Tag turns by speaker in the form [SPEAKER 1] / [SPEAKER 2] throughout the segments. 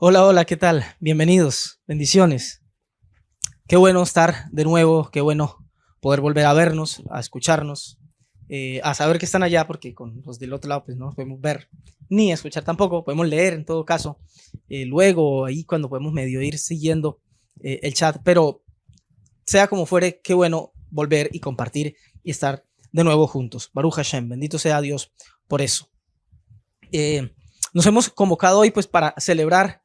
[SPEAKER 1] Hola, hola, ¿qué tal? Bienvenidos, bendiciones. Qué bueno estar de nuevo, qué bueno poder volver a vernos, a escucharnos, a saber que están allá, porque con los del otro lado pues no nos podemos ver ni escuchar tampoco, podemos leer en todo caso, luego ahí cuando podemos medio ir siguiendo el chat, pero sea como fuere, qué bueno volver y compartir y estar de nuevo juntos. Baruch Hashem, bendito sea Dios por eso. Nos hemos convocado hoy pues para celebrar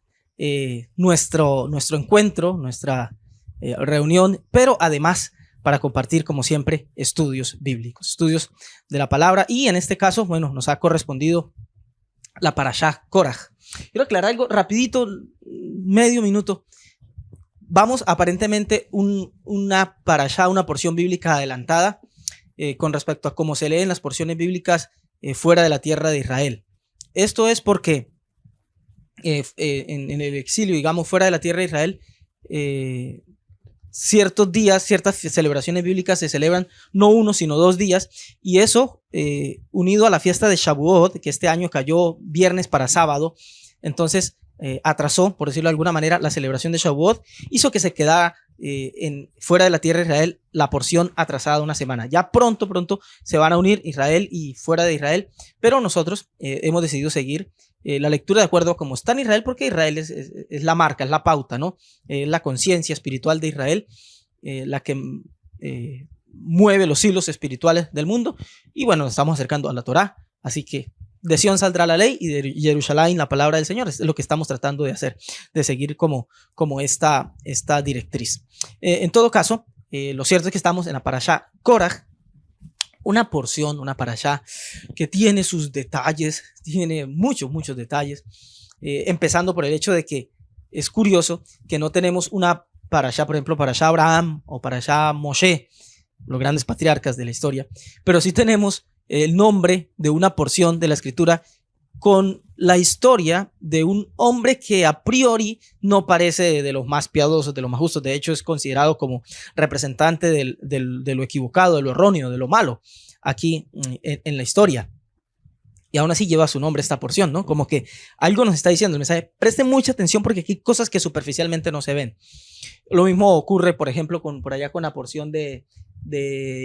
[SPEAKER 1] nuestro encuentro, nuestra reunión, pero además para compartir, como siempre, estudios bíblicos, estudios de la palabra. Y en este caso, bueno, nos ha correspondido la Parashá Koraj. Quiero aclarar algo rapidito, medio minuto. Vamos aparentemente una Parashá, una porción bíblica adelantada con respecto a cómo se leen las porciones bíblicas fuera de la tierra de Israel. Esto es porque en el exilio, digamos, fuera de la tierra de Israel, ciertos días, ciertas celebraciones bíblicas se celebran no uno, sino 2 días, y eso, unido a la fiesta de Shavuot, que este año cayó viernes para sábado, entonces atrasó, por decirlo de alguna manera, la celebración de Shavuot, hizo que se quedara fuera de la tierra de Israel la porción atrasada una semana. Ya pronto se van a unir Israel y fuera de Israel, pero nosotros hemos decidido seguir la lectura de acuerdo a cómo está en Israel, porque Israel es la marca, es la pauta, ¿no? La conciencia espiritual de Israel, la que mueve los hilos espirituales del mundo. Y bueno, nos estamos acercando a la Torá, así que de Sion saldrá la ley y de Jerusalén la palabra del Señor. Es lo que estamos tratando de hacer, de seguir como esta directriz. En todo caso, lo cierto es que estamos en la Parashá Koraj, una porción, una parashá que tiene sus detalles, tiene muchos detalles, empezando por el hecho de que es curioso que no tenemos una parashá, por ejemplo, parashá Abraham o parashá Moshe, los grandes patriarcas de la historia, pero sí tenemos el nombre de una porción de la escritura con la historia de un hombre que a priori no parece de los más piadosos, de los más justos. De hecho, es considerado como representante de lo equivocado, de lo erróneo, de lo malo aquí en la historia. Y aún así lleva su nombre esta porción, ¿no? Como que algo nos está diciendo el mensaje. Presten mucha atención porque aquí hay cosas que superficialmente no se ven. Lo mismo ocurre, por ejemplo, por allá con la porción de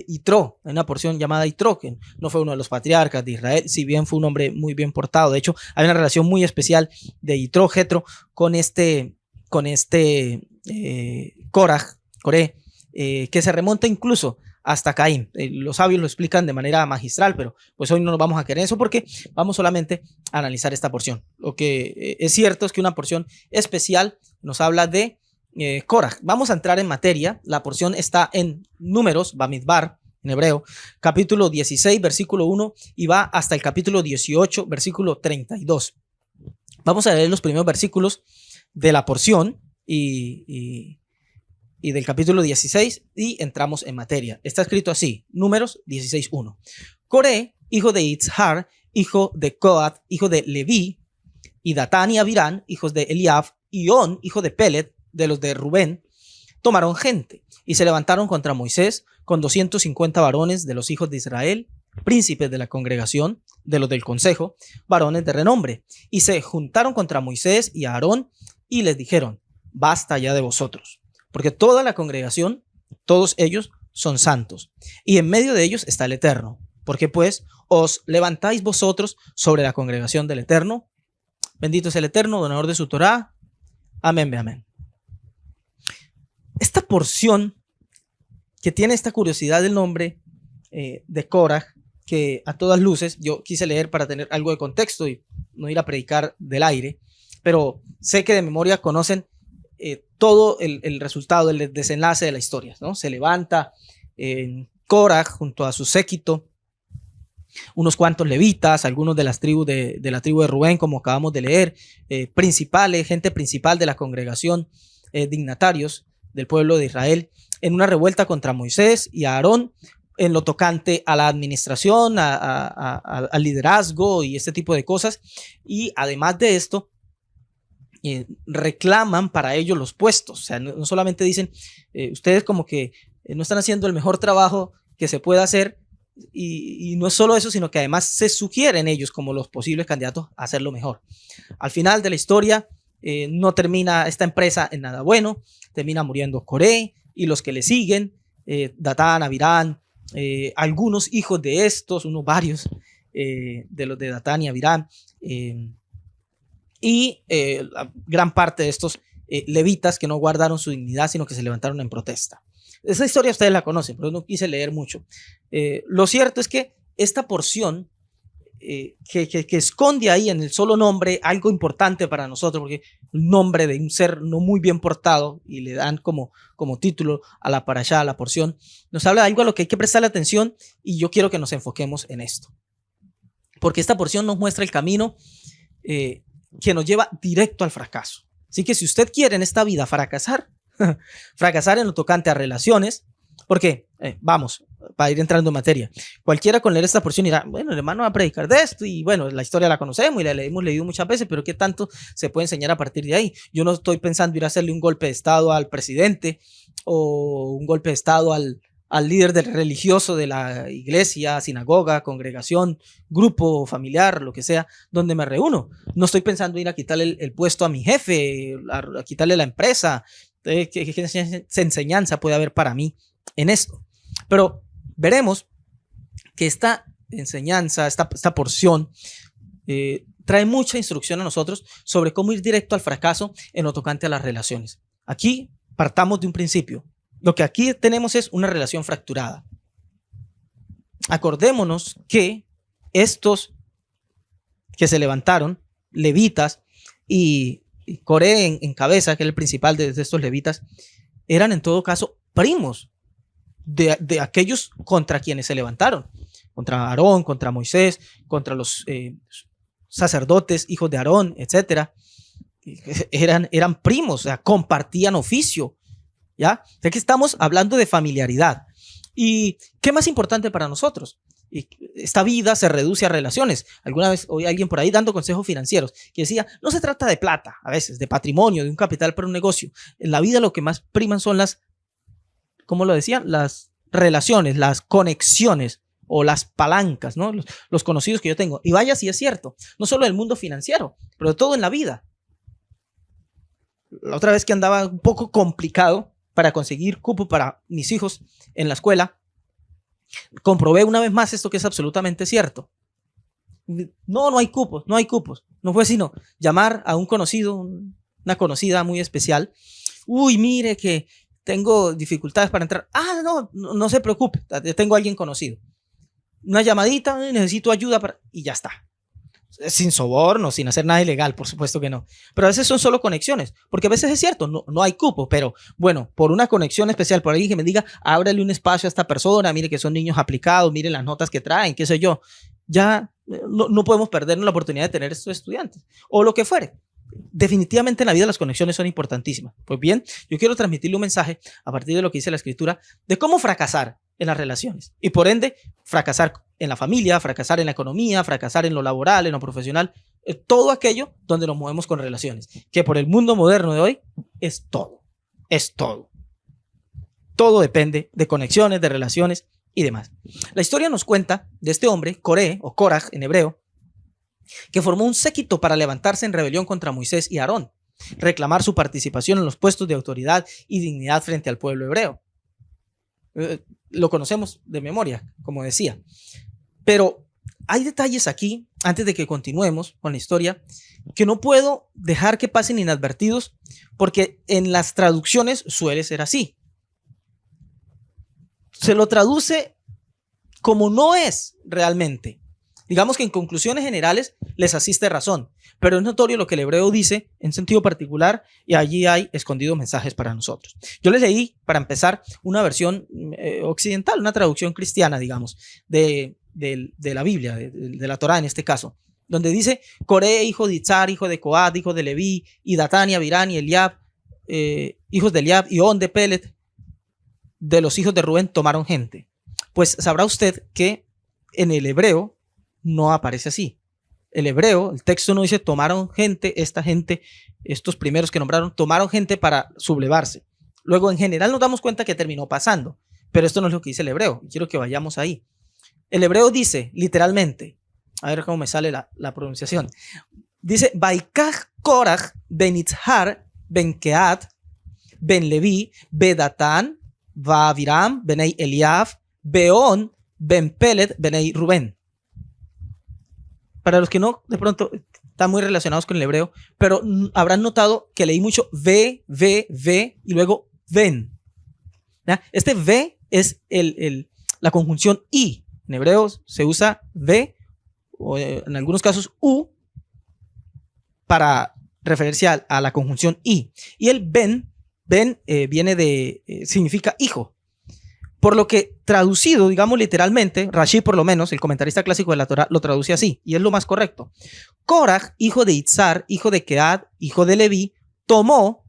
[SPEAKER 1] Yitro, una porción llamada Yitro, que no fue uno de los patriarcas de Israel, si bien fue un hombre muy bien portado. De hecho, hay una relación muy especial de Yitro, Jetro, con este Coré, que se remonta incluso hasta Caín. Los sabios lo explican de manera magistral, pero pues hoy no nos vamos a querer en eso porque vamos solamente a analizar esta porción. Lo que es cierto es que una porción especial nos habla de Koraj. Vamos a entrar en materia. La porción está en Números, Bamidbar, en hebreo, capítulo 16, versículo 1, y va hasta el capítulo 18, versículo 32. Vamos a leer los primeros versículos de la porción y del capítulo 16 y entramos en materia. Está escrito así, Números 16, 1. Coré, hijo de Itzhar, hijo de Coat, hijo de Leví, y Datán y Abirán, hijos de Eliab, y On, hijo de Pelet, de los de Rubén, tomaron gente y se levantaron contra Moisés con 250 varones de los hijos de Israel, príncipes de la congregación, de los del consejo, varones de renombre, y se juntaron contra Moisés y Aarón y les dijeron: basta ya de vosotros, porque toda la congregación, todos ellos son santos, y en medio de ellos está el Eterno. Porque pues os levantáis vosotros sobre la congregación del Eterno. Bendito es el Eterno, donador de su Torá. Amén, amén. Esta porción que tiene esta curiosidad del nombre de Koraj, que a todas luces yo quise leer para tener algo de contexto y no ir a predicar del aire, pero sé que de memoria conocen todo el resultado, el desenlace de la historia, ¿no? Se levanta Koraj junto a su séquito, unos cuantos levitas, algunos de las tribus de la tribu de Rubén, como acabamos de leer, principales, gente principal de la congregación, dignatarios del pueblo de Israel, en una revuelta contra Moisés y Aarón en lo tocante a la administración, al liderazgo y este tipo de cosas. Y además de esto, reclaman para ellos los puestos. O sea, no solamente dicen, ustedes como que no están haciendo el mejor trabajo que se pueda hacer, y no es solo eso, sino que además se sugieren ellos como los posibles candidatos a hacerlo mejor. Al final de la historia, no termina esta empresa en nada bueno, termina muriendo Coré y los que le siguen, Datán, Abirán, algunos hijos de estos, unos varios de los de Datán y Abirán, y la gran parte de estos levitas que no guardaron su dignidad, sino que se levantaron en protesta. Esa historia ustedes la conocen, pero no quise leer mucho. Lo cierto es que esta porción que esconde ahí en el solo nombre algo importante para nosotros, porque un nombre de un ser no muy bien portado, y le dan como título a la parashá, a la porción, nos habla de algo a lo que hay que prestarle atención, y yo quiero que nos enfoquemos en esto. Porque esta porción nos muestra el camino que nos lleva directo al fracaso. Así que si usted quiere en esta vida fracasar, fracasar en lo tocante a relaciones, porque, vamos, para ir entrando en materia, cualquiera con leer esta porción dirá, bueno, el hermano va a predicar de esto y bueno, la historia la conocemos y la hemos leído muchas veces, pero ¿qué tanto se puede enseñar a partir de ahí? Yo no estoy pensando ir a hacerle un golpe de estado al presidente o un golpe de estado al líder del religioso de la iglesia, sinagoga, congregación, grupo familiar, lo que sea, donde me reúno. No estoy pensando ir a quitarle el puesto a mi jefe, a quitarle la empresa. ¿Qué enseñanza puede haber para mí en esto? Pero veremos que esta enseñanza, esta porción, trae mucha instrucción a nosotros sobre cómo ir directo al fracaso en lo tocante a las relaciones. Aquí partamos de un principio. Lo que aquí tenemos es una relación fracturada. Acordémonos que estos que se levantaron, levitas y Coré en cabeza, que era el principal de estos levitas, eran en todo caso primos de aquellos contra quienes se levantaron, contra Aarón, contra Moisés, contra los sacerdotes, hijos de Aarón, etc. Eran primos, o sea, compartían oficio, ¿ya? O sea, que estamos hablando de familiaridad. ¿Y qué más importante para nosotros? Esta vida se reduce a relaciones. Alguna vez oí a alguien por ahí dando consejos financieros que decía, no se trata de plata, a veces, de patrimonio, de un capital para un negocio. En la vida lo que más priman son las, ¿cómo lo decían? Las relaciones, las conexiones o las palancas, ¿no? Los conocidos que yo tengo. Y vaya si es cierto, no solo en el mundo financiero, pero todo en la vida. La otra vez que andaba un poco complicado para conseguir cupo para mis hijos en la escuela, comprobé una vez más esto que es absolutamente cierto. No hay cupos, no hay cupos. No fue sino llamar a un conocido, una conocida muy especial. Uy, mire que tengo dificultades para entrar. Ah, no se preocupe, tengo a alguien conocido. Una llamadita, necesito ayuda y ya está. Sin soborno, sin hacer nada ilegal, por supuesto que no. Pero a veces son solo conexiones, porque a veces es cierto, no hay cupo, pero bueno, por una conexión especial, por alguien que me diga, ábrele un espacio a esta persona, mire que son niños aplicados, mire las notas que traen, qué sé yo, ya no podemos perdernos la oportunidad de tener estos estudiantes, o lo que fuere. Definitivamente en la vida las conexiones son importantísimas. Pues bien, yo quiero transmitirle un mensaje a partir de lo que dice la Escritura de cómo fracasar en las relaciones y por ende fracasar en la familia, fracasar en la economía, fracasar en lo laboral, en lo profesional, todo aquello donde nos movemos con relaciones, que por el mundo moderno de hoy es todo. Todo depende de conexiones, de relaciones y demás. La historia nos cuenta de este hombre, Coré o Coraj en hebreo, que formó un séquito para levantarse en rebelión contra Moisés y Aarón, reclamar su participación en los puestos de autoridad y dignidad frente al pueblo hebreo. Lo conocemos de memoria, como decía. Pero hay detalles aquí, antes de que continuemos con la historia, que no puedo dejar que pasen inadvertidos, porque en las traducciones suele ser así. Se lo traduce como no es realmente. Digamos que en conclusiones generales les asiste razón, pero es notorio lo que el hebreo dice en sentido particular y allí hay escondidos mensajes para nosotros. Yo les leí, para empezar, una versión occidental, una traducción cristiana, digamos, de la Biblia, de la Torá en este caso, donde dice, Coré, hijo de Itzar, hijo de Coat, hijo de Leví, y Datán, y Abirán, y Eliab, hijos de Eliab, y On de Pelet, de los hijos de Rubén, tomaron gente. Pues sabrá usted que en el hebreo no aparece así. El hebreo, el texto no dice tomaron gente, esta gente, estos primeros que nombraron, tomaron gente para sublevarse. Luego, en general, nos damos cuenta que terminó pasando, pero esto no es lo que dice el hebreo. Quiero que vayamos ahí. El hebreo dice, literalmente, a ver cómo me sale la pronunciación, Dice, Baikaj Korach ben Itzhar ben Keat ben Levi Bedatán va Aviram benei Eliab Beón ben Pelet benei Rubén. Para los que no, de pronto, están muy relacionados con el hebreo, pero habrán notado que leí mucho ve y luego ven. ¿Ya? Este ve es la conjunción i. En hebreo se usa ve o en algunos casos u para referirse a la conjunción i. Y el ben viene de, significa hijo. Por lo que traducido, digamos literalmente, Rashi por lo menos, el comentarista clásico de la Torá, lo traduce así, y es lo más correcto. Korach, hijo de Itzar, hijo de Keat, hijo de Leví, tomó,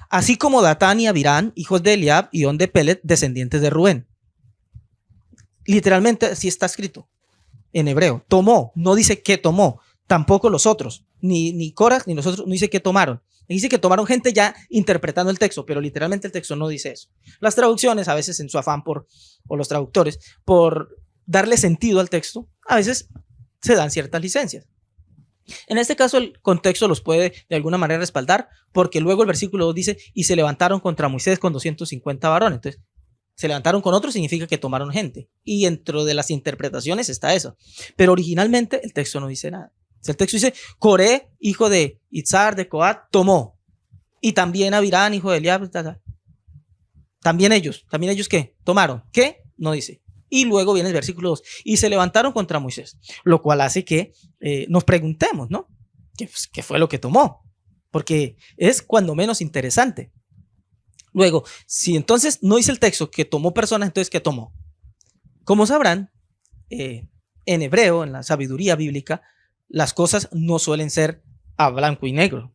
[SPEAKER 1] así como Datán y Abirán, hijos de Eliab y On de Pelet, descendientes de Rubén. Literalmente así está escrito en hebreo. Tomó, no dice que tomó, tampoco los otros, ni Korach ni los otros, no dice que tomaron. Dice que tomaron gente ya interpretando el texto, pero literalmente el texto no dice eso. Las traducciones, a veces en su afán o los traductores, por darle sentido al texto, a veces se dan ciertas licencias. En este caso, el contexto los puede de alguna manera respaldar, porque luego el versículo 2 dice, y se levantaron contra Moisés con 250 varones. Entonces, se levantaron con otros significa que tomaron gente. Y dentro de las interpretaciones está eso. Pero originalmente el texto no dice nada. El texto dice, Coré, hijo de Itzar, de Coat, tomó. Y también Abirán, hijo de Eliab. También ellos ¿qué? Tomaron. ¿Qué? No dice. Y luego viene el versículo 2. Y se levantaron contra Moisés. Lo cual hace que nos preguntemos, ¿no? ¿Qué fue lo que tomó? Porque es cuando menos interesante. Luego, si entonces no dice el texto que tomó personas, entonces ¿qué tomó? Como sabrán, en hebreo, en la sabiduría bíblica, las cosas no suelen ser a blanco y negro.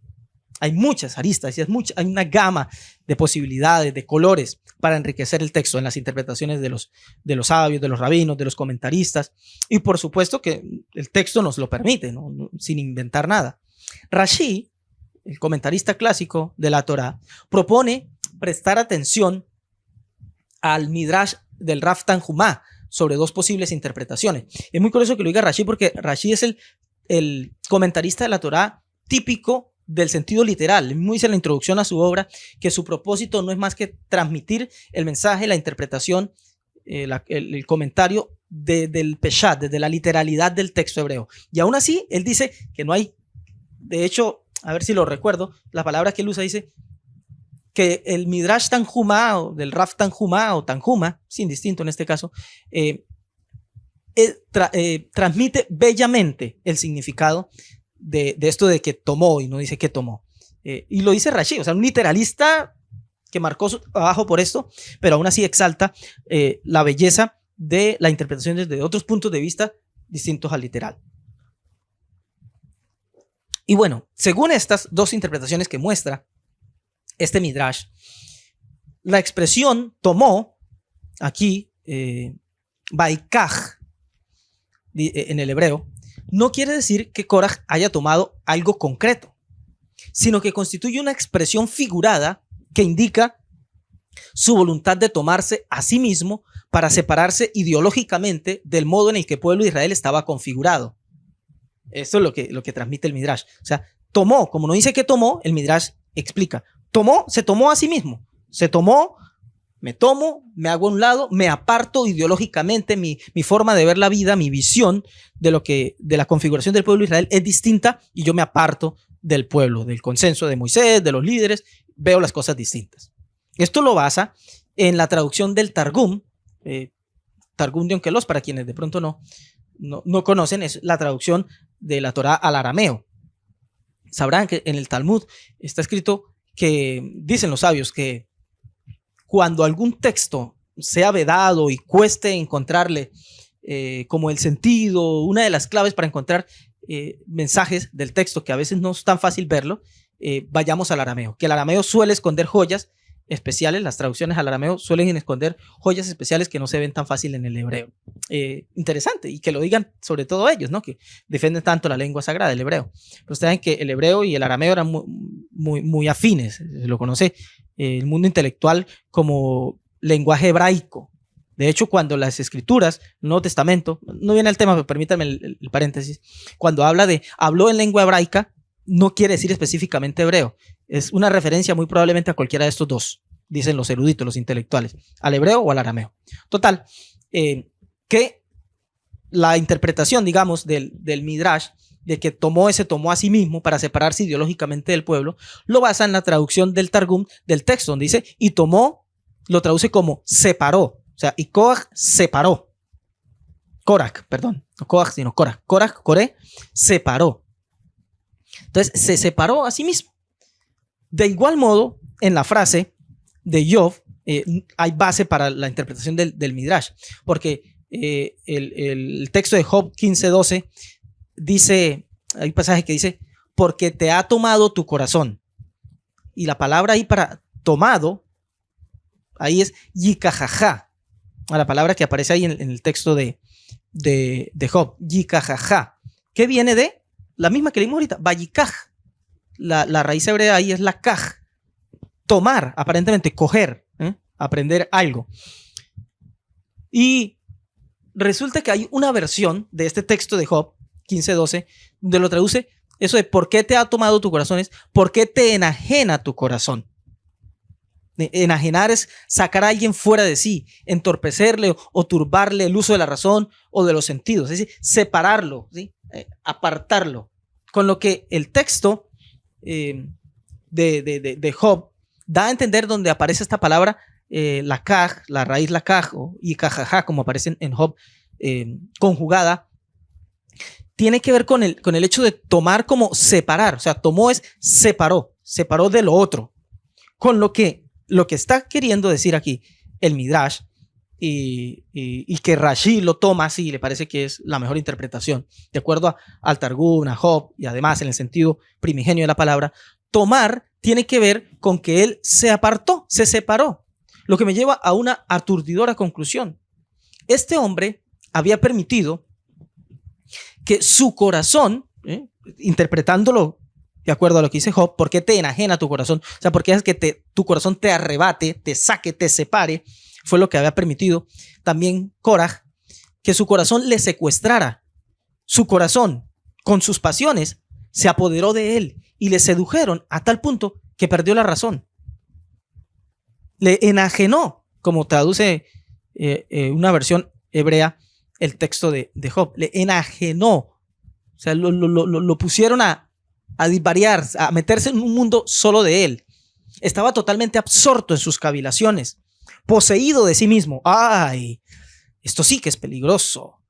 [SPEAKER 1] Hay muchas aristas y hay una gama de posibilidades, de colores para enriquecer el texto en las interpretaciones de los sabios, de los rabinos, de los comentaristas. Y por supuesto que el texto nos lo permite, ¿no? Sin inventar nada. Rashi, el comentarista clásico de la Torá, propone prestar atención al Midrash del Rav Tanjumá sobre dos posibles interpretaciones. Es muy curioso que lo diga Rashi porque Rashi es el comentarista de la Torá típico del sentido literal. Él dice en la introducción a su obra que su propósito no es más que transmitir el mensaje, la interpretación, el comentario del peshat, desde la literalidad del texto hebreo. Y aún así, él dice que no hay, de hecho, a ver si lo recuerdo, la palabra que él usa dice que el Midrash Tanjumá, o del Rav Tanjumá, o Tanjuma, sin distinto en este caso, transmite bellamente el significado de esto de que tomó y no dice que tomó. Y lo dice Rashi, o sea, un literalista que marcó abajo por esto, pero aún así exalta la belleza de la interpretación desde otros puntos de vista distintos al literal. Y bueno, según estas dos interpretaciones que muestra este Midrash, la expresión tomó, aquí, Baikaj, en el hebreo, no quiere decir que Korach haya tomado algo concreto, sino que constituye una expresión figurada que indica su voluntad de tomarse a sí mismo para separarse ideológicamente del modo en el que el pueblo de Israel estaba configurado. Eso es lo que transmite el Midrash. O sea, tomó, como no dice que tomó, el Midrash explica. Se tomó a sí mismo. Se tomó, me tomo, me hago a un lado, me aparto ideológicamente, mi forma de ver la vida, mi visión de la configuración del pueblo de Israel es distinta y yo me aparto del pueblo, del consenso de Moisés, de los líderes, veo las cosas distintas. Esto lo basa en la traducción del Targum, Targum de Onkelos, para quienes de pronto no conocen, es la traducción de la Torá al arameo. Sabrán que en el Talmud está escrito que, dicen los sabios, que cuando algún texto sea vedado y cueste encontrarle como el sentido, una de las claves para encontrar mensajes del texto que a veces no es tan fácil verlo, vayamos al arameo, que el arameo suele esconder joyas especiales, las traducciones al arameo suelen esconder joyas especiales que no se ven tan fácil en el hebreo. Interesante, y que lo digan sobre todo ellos, ¿no? Que defienden tanto la lengua sagrada, el hebreo. Pero ustedes saben que el hebreo y el arameo eran muy afines, se lo conoce el mundo intelectual como lenguaje hebraico. De hecho, cuando las escrituras, el Nuevo Testamento, no viene al tema, pero permítanme el paréntesis, cuando habló en lengua hebraica, no quiere decir específicamente hebreo. Es una referencia muy probablemente a cualquiera de estos dos, dicen los eruditos, los intelectuales, al hebreo o al arameo. Total, que la interpretación, digamos, del Midrash, de que tomó a sí mismo para separarse ideológicamente del pueblo, lo basa en la traducción del Targum del texto, donde dice, y tomó, lo traduce como separó, o sea, y Korach separó. Korach, perdón, no Korach, sino Korach. Korach, Coré, separó. Entonces, se separó a sí mismo. De igual modo, en la frase de Job, hay base para la interpretación del Midrash, porque el texto de Job 15:12 dice, hay un pasaje que dice, porque te ha tomado tu corazón. Y la palabra ahí para tomado, ahí es yikajaja, a la palabra que aparece ahí en el texto de Job, yikajaja, que viene de la misma que leímos ahorita, bayikaj. La raíz hebrea ahí es la kaj, tomar, aparentemente coger, aprender algo. Y resulta que hay una versión de este texto de Job 15:12, donde lo traduce eso de ¿por qué te ha tomado tu corazón? Es ¿por qué te enajena tu corazón? Enajenar es sacar a alguien fuera de sí, entorpecerle o turbarle el uso de la razón o de los sentidos, es decir, separarlo, ¿sí? Apartarlo. Con lo que el texto de Job da a entender donde aparece esta palabra, la kaj, la raíz la kaj y kajaja, como aparece en Job, conjugada, tiene que ver con el hecho de tomar como separar. O sea, tomó es separó de lo otro. Con lo que está queriendo decir aquí el Midrash, y que Rashi lo toma así, le parece que es la mejor interpretación, de acuerdo al Targum, a Job, y además en el sentido primigenio de la palabra, tomar tiene que ver con que él se apartó, se separó, lo que me lleva a una aturdidora conclusión. Este hombre había permitido que su corazón, interpretándolo de acuerdo a lo que dice Job, ¿por qué te enajena tu corazón? O sea, ¿por qué es que tu corazón te arrebate, te saque, te separe? Fue lo que había permitido también Korach, que su corazón le secuestrara. Su corazón, con sus pasiones, se apoderó de él y le sedujeron a tal punto que perdió la razón. Le enajenó, como traduce una versión hebrea el texto de Job. Le enajenó. O sea, lo pusieron a divariar, a meterse en un mundo solo de él. Estaba totalmente absorto en sus cavilaciones, poseído de sí mismo. ¡Ay! Esto sí que es peligroso.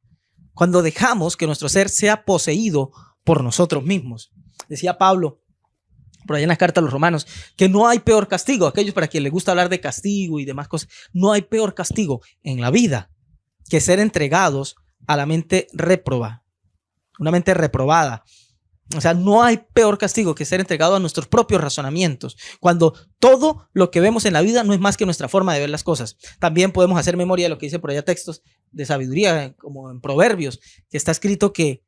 [SPEAKER 1] Cuando dejamos que nuestro ser sea poseído por nosotros mismos. Decía Pablo, por allá en la carta a los Romanos, que no hay peor castigo. Aquellos para quienes les gusta hablar de castigo y demás cosas, no hay peor castigo en la vida que ser entregados a la mente réproba, una mente reprobada. O sea, no hay peor castigo que ser entregado a nuestros propios razonamientos, cuando todo lo que vemos en la vida no es más que nuestra forma de ver las cosas. También podemos hacer memoria de lo que dice por allá textos de sabiduría, como en Proverbios, que está escrito que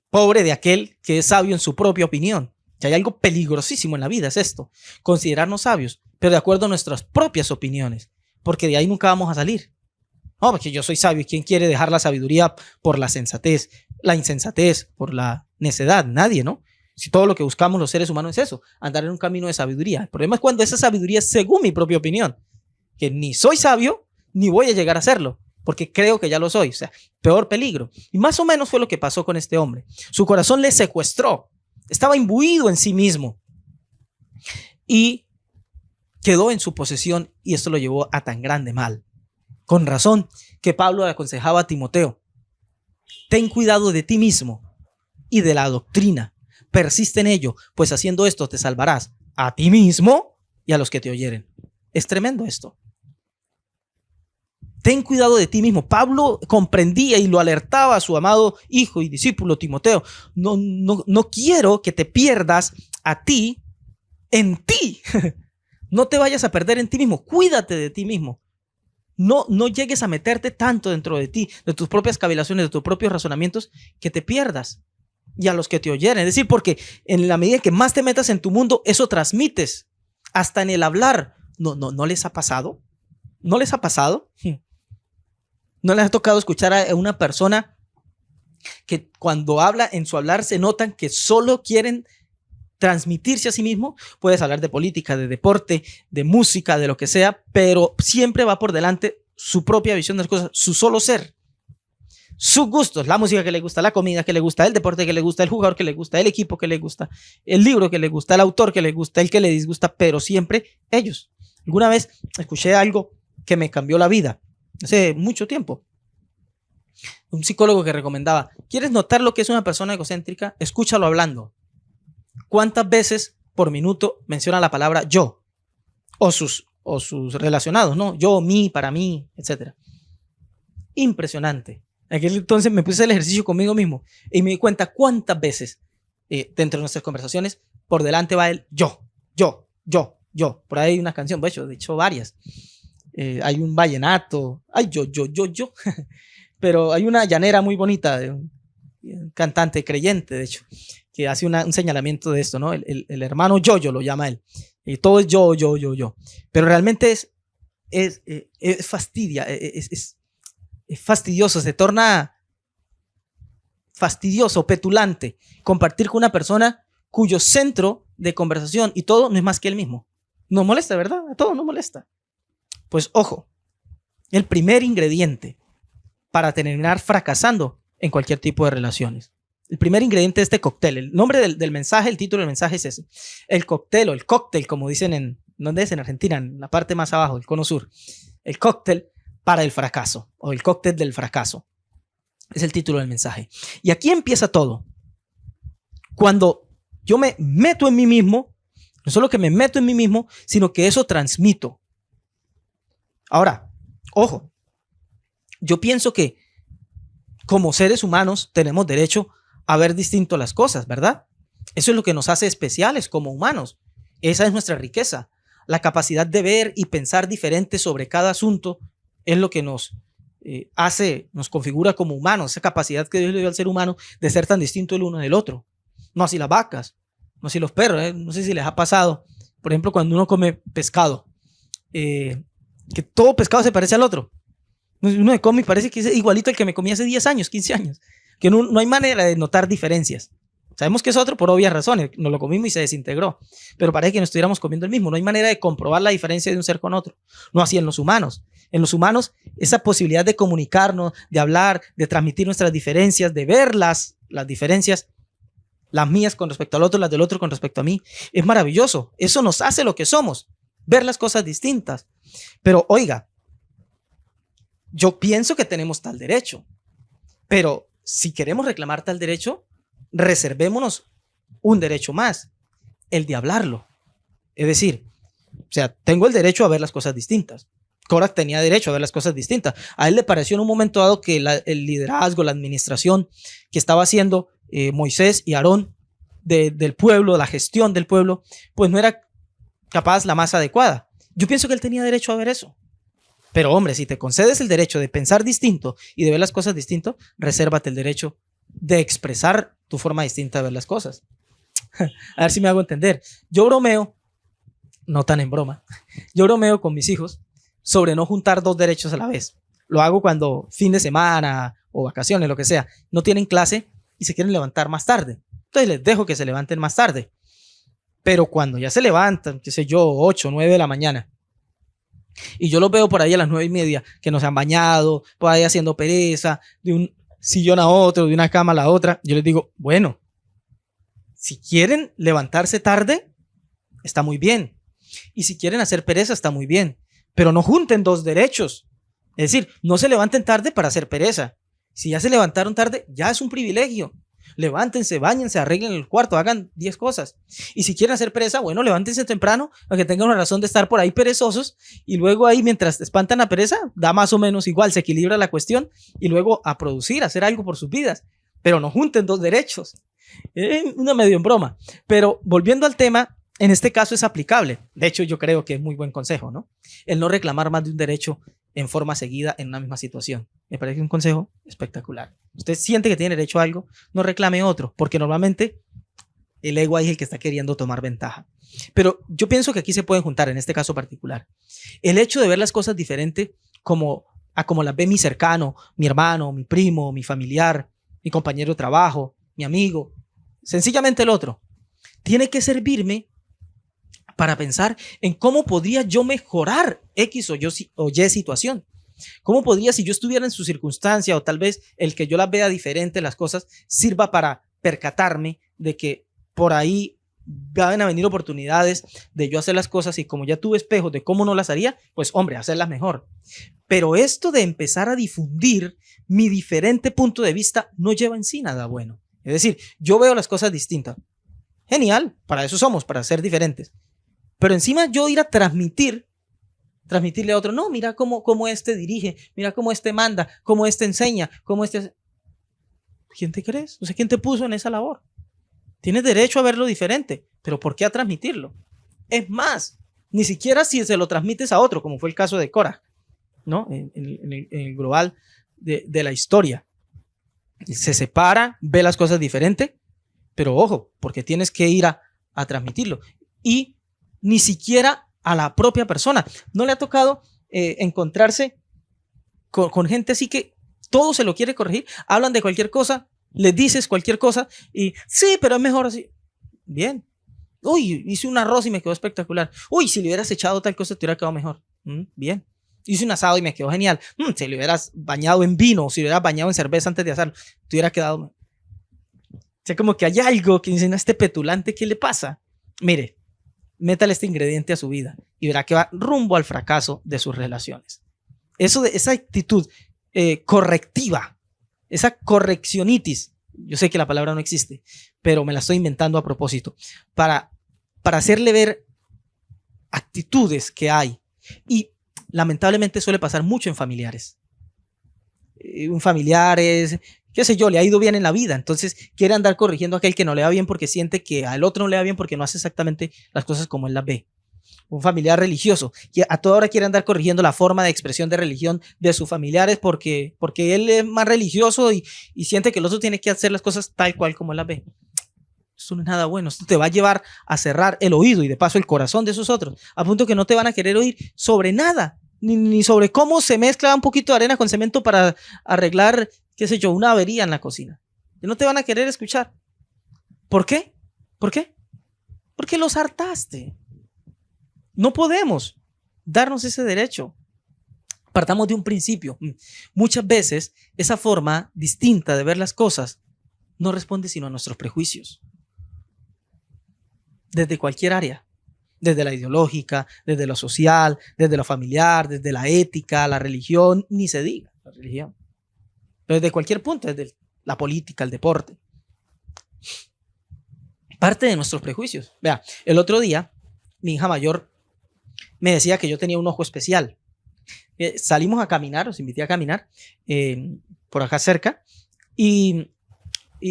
[SPEAKER 1] pobre de aquel que es sabio en su propia opinión. Que hay algo peligrosísimo en la vida, es esto, considerarnos sabios, pero de acuerdo a nuestras propias opiniones, porque de ahí nunca vamos a salir. No, porque yo soy sabio, ¿quién quiere dejar la sabiduría por la sensatez? La insensatez por la necedad, nadie, ¿no? Si todo lo que buscamos los seres humanos es eso, andar en un camino de sabiduría. El problema es cuando esa sabiduría es según mi propia opinión, que ni soy sabio, ni voy a llegar a serlo, porque creo que ya lo soy. O sea, peor peligro. Y más o menos fue lo que pasó con este hombre. Su corazón le secuestró, estaba imbuido en sí mismo y quedó en su posesión, y esto lo llevó a tan grande mal. Con razón que Pablo le aconsejaba a Timoteo: ten cuidado de ti mismo y de la doctrina. Persiste en ello, pues haciendo esto te salvarás a ti mismo y a los que te oyeren. Es tremendo esto. Ten cuidado de ti mismo. Pablo comprendía y lo alertaba a su amado hijo y discípulo Timoteo. No quiero que te pierdas a ti en ti. No te vayas a perder en ti mismo. Cuídate de ti mismo. No llegues a meterte tanto dentro de ti, de tus propias cavilaciones, de tus propios razonamientos, que te pierdas. Y a los que te oyeren. Es decir, porque en la medida que más te metas en tu mundo, eso transmites. Hasta en el hablar. ¿No les ha pasado? ¿No les ha pasado? ¿No les ha tocado escuchar a una persona que cuando habla, en su hablar se notan que solo quieren transmitirse a sí mismo? Puedes hablar de política, de deporte, de música, de lo que sea, pero siempre va por delante su propia visión de las cosas, su solo ser, sus gustos, la música que le gusta, la comida que le gusta, el deporte que le gusta, el jugador que le gusta, el equipo que le gusta, el libro que le gusta, el autor que le gusta, el que le disgusta, pero siempre ellos. Alguna vez escuché algo que me cambió la vida, hace mucho tiempo. Un psicólogo que recomendaba: ¿quieres notar lo que es una persona egocéntrica? Escúchalo hablando. ¿Cuántas veces por minuto menciona la palabra yo? O sus relacionados, ¿no? Yo, mí, para mí, etc. Impresionante. En aquel entonces me puse el ejercicio conmigo mismo y me di cuenta cuántas veces dentro de nuestras conversaciones por delante va el yo. Por ahí hay una canción, de hecho varias. Hay un vallenato, ay, yo. Pero hay una llanera muy bonita de un cantante creyente, de hecho, que hace un señalamiento de esto, ¿no? El hermano yo lo llama él. Y todo es yo. Pero realmente es fastidia, es fastidioso, se torna fastidioso, petulante, compartir con una persona cuyo centro de conversación y todo no es más que él mismo. Nos molesta, ¿verdad? A todos nos molesta. Pues ojo, el primer ingrediente para terminar fracasando en cualquier tipo de relaciones. El primer ingrediente de este cóctel, el nombre del mensaje, el título del mensaje es ese. El cóctel o el cóctel, como dicen ¿dónde es? En Argentina, en la parte más abajo, el cono sur. El cóctel para el fracaso o el cóctel del fracaso. Es el título del mensaje. Y aquí empieza todo. Cuando yo me meto en mí mismo, no solo que me meto en mí mismo, sino que eso transmito. Ahora, ojo, yo pienso que como seres humanos tenemos derecho a ver distinto las cosas, ¿verdad? Eso es lo que nos hace especiales como humanos. Esa es nuestra riqueza. La capacidad de ver y pensar diferente sobre cada asunto es lo que nos nos configura como humanos. Esa capacidad que Dios le dio al ser humano de ser tan distinto el uno del otro. No así las vacas, no así los perros. No sé si les ha pasado, por ejemplo, cuando uno come pescado, que todo pescado se parece al otro. Uno me come y parece que es igualito al que me comí hace 10 años, 15 años. Que no hay manera de notar diferencias. Sabemos que es otro por obvias razones. Nos lo comimos y se desintegró. Pero parece que no estuviéramos comiendo el mismo. No hay manera de comprobar la diferencia de un ser con otro. No así en los humanos. En los humanos, esa posibilidad de comunicarnos, de hablar, de transmitir nuestras diferencias, de ver las diferencias, las mías con respecto al otro, las del otro con respecto a mí, es maravilloso. Eso nos hace lo que somos. Ver las cosas distintas. Pero oiga, yo pienso que tenemos tal derecho. Pero si queremos reclamar tal derecho, reservémonos un derecho más, el de hablarlo. Es decir, o sea, tengo el derecho a ver las cosas distintas. Korah tenía derecho a ver las cosas distintas. A él le pareció en un momento dado que el liderazgo, la administración que estaba haciendo Moisés y Aarón del pueblo, la gestión del pueblo, pues no era capaz la más adecuada. Yo pienso que él tenía derecho a ver eso. Pero hombre, si te concedes el derecho de pensar distinto y de ver las cosas distinto, resérvate el derecho de expresar tu forma distinta de ver las cosas. A ver si me hago entender. Yo bromeo, no tan en broma, yo bromeo con mis hijos sobre no juntar dos derechos a la vez. Lo hago cuando fin de semana o vacaciones, lo que sea, no tienen clase y se quieren levantar más tarde. Entonces les dejo que se levanten más tarde. Pero cuando ya se levantan, qué sé yo, 8, 9 de la mañana, y yo los veo por ahí a las 9:30 que no se han bañado, por ahí haciendo pereza, de un sillón a otro, de una cama a la otra, yo les digo, bueno, si quieren levantarse tarde, está muy bien. Y si quieren hacer pereza, está muy bien. Pero no junten dos derechos. Es decir, no se levanten tarde para hacer pereza. Si ya se levantaron tarde, ya es un privilegio. Levántense, báñense, arreglen el cuarto, hagan 10 cosas. Y si quieren hacer pereza, bueno, levántense temprano para que tengan una razón de estar por ahí perezosos y luego ahí mientras espantan la pereza, da más o menos igual, se equilibra la cuestión y luego a producir, a hacer algo por sus vidas. Pero no junten dos derechos. Una medio en broma. Pero volviendo al tema, en este caso es aplicable. De hecho, yo creo que es muy buen consejo, ¿no? El no reclamar más de un derecho en forma seguida en una misma situación. Me parece un consejo espectacular. Usted siente que tiene derecho a algo, no reclame otro, porque normalmente el ego ahí es el que está queriendo tomar ventaja. Pero yo pienso que aquí se pueden juntar, en este caso particular, el hecho de ver las cosas diferente como a como las ve mi cercano, mi hermano, mi primo, mi familiar, mi compañero de trabajo, mi amigo, sencillamente el otro. Tiene que servirme para pensar en cómo podría yo mejorar X o Y situación. ¿Cómo podría, si yo estuviera en su circunstancia o tal vez el que yo las vea diferente las cosas, sirva para percatarme de que por ahí van a venir oportunidades de yo hacer las cosas y como ya tuve espejos de cómo no las haría, pues hombre, hacerlas mejor. Pero esto de empezar a difundir mi diferente punto de vista no lleva en sí nada bueno. Es decir, yo veo las cosas distintas. Genial, para eso somos, para ser diferentes. Pero encima yo ir a transmitirle a otro, no, mira cómo este dirige, mira cómo este manda, cómo este enseña, cómo este... ¿Quién te crees? O sea, ¿quién te puso en esa labor? Tienes derecho a verlo diferente, pero ¿por qué a transmitirlo? Es más, ni siquiera si se lo transmites a otro, como fue el caso de Korah, ¿no? En el global de la historia. Se separa, ve las cosas diferente, pero ojo, porque tienes que ir a transmitirlo. Y ni siquiera a la propia persona. ¿No le ha tocado encontrarse con gente así que todo se lo quiere corregir? Hablan de cualquier cosa, le dices cualquier cosa y sí, pero es mejor así. Bien. Uy, hice un arroz y me quedó espectacular. Uy, si le hubieras echado tal cosa te hubiera quedado mejor. Bien. Hice un asado y me quedó genial. Si le hubieras bañado en vino, si le hubieras bañado en cerveza antes de hacerlo, te hubiera quedado. O sea, como que hay algo que dicen a este petulante, ¿qué le pasa? Mire, métale este ingrediente a su vida y verá que va rumbo al fracaso de sus relaciones. Esa actitud correctiva, esa correccionitis, yo sé que la palabra no existe, pero me la estoy inventando a propósito, para hacerle ver actitudes que hay. Y lamentablemente suele pasar mucho en familiares. Un familiar es, qué sé yo, le ha ido bien en la vida, entonces quiere andar corrigiendo a aquel que no le va bien porque siente que al otro no le va bien porque no hace exactamente las cosas como él las ve. Un familiar religioso, que a toda hora quiere andar corrigiendo la forma de expresión de religión de sus familiares porque él es más religioso y siente que el otro tiene que hacer las cosas tal cual como él las ve. Esto no es nada bueno, esto te va a llevar a cerrar el oído y de paso el corazón de esos otros, a punto que no te van a querer oír sobre nada, ni sobre cómo se mezcla un poquito de arena con cemento para arreglar, qué sé yo, una avería en la cocina. Y no te van a querer escuchar. ¿Por qué? ¿Por qué? Porque los hartaste. No podemos darnos ese derecho. Partamos de un principio. Muchas veces esa forma distinta de ver las cosas no responde sino a nuestros prejuicios. Desde cualquier área. Desde la ideológica, desde lo social, desde lo familiar, desde la ética, la religión, ni se diga la religión. Pero desde cualquier punto, desde la política, el deporte. Parte de nuestros prejuicios. Vea, el otro día, mi hija mayor me decía que yo tenía un ojo especial. Salimos a caminar, os invité a caminar por acá cerca y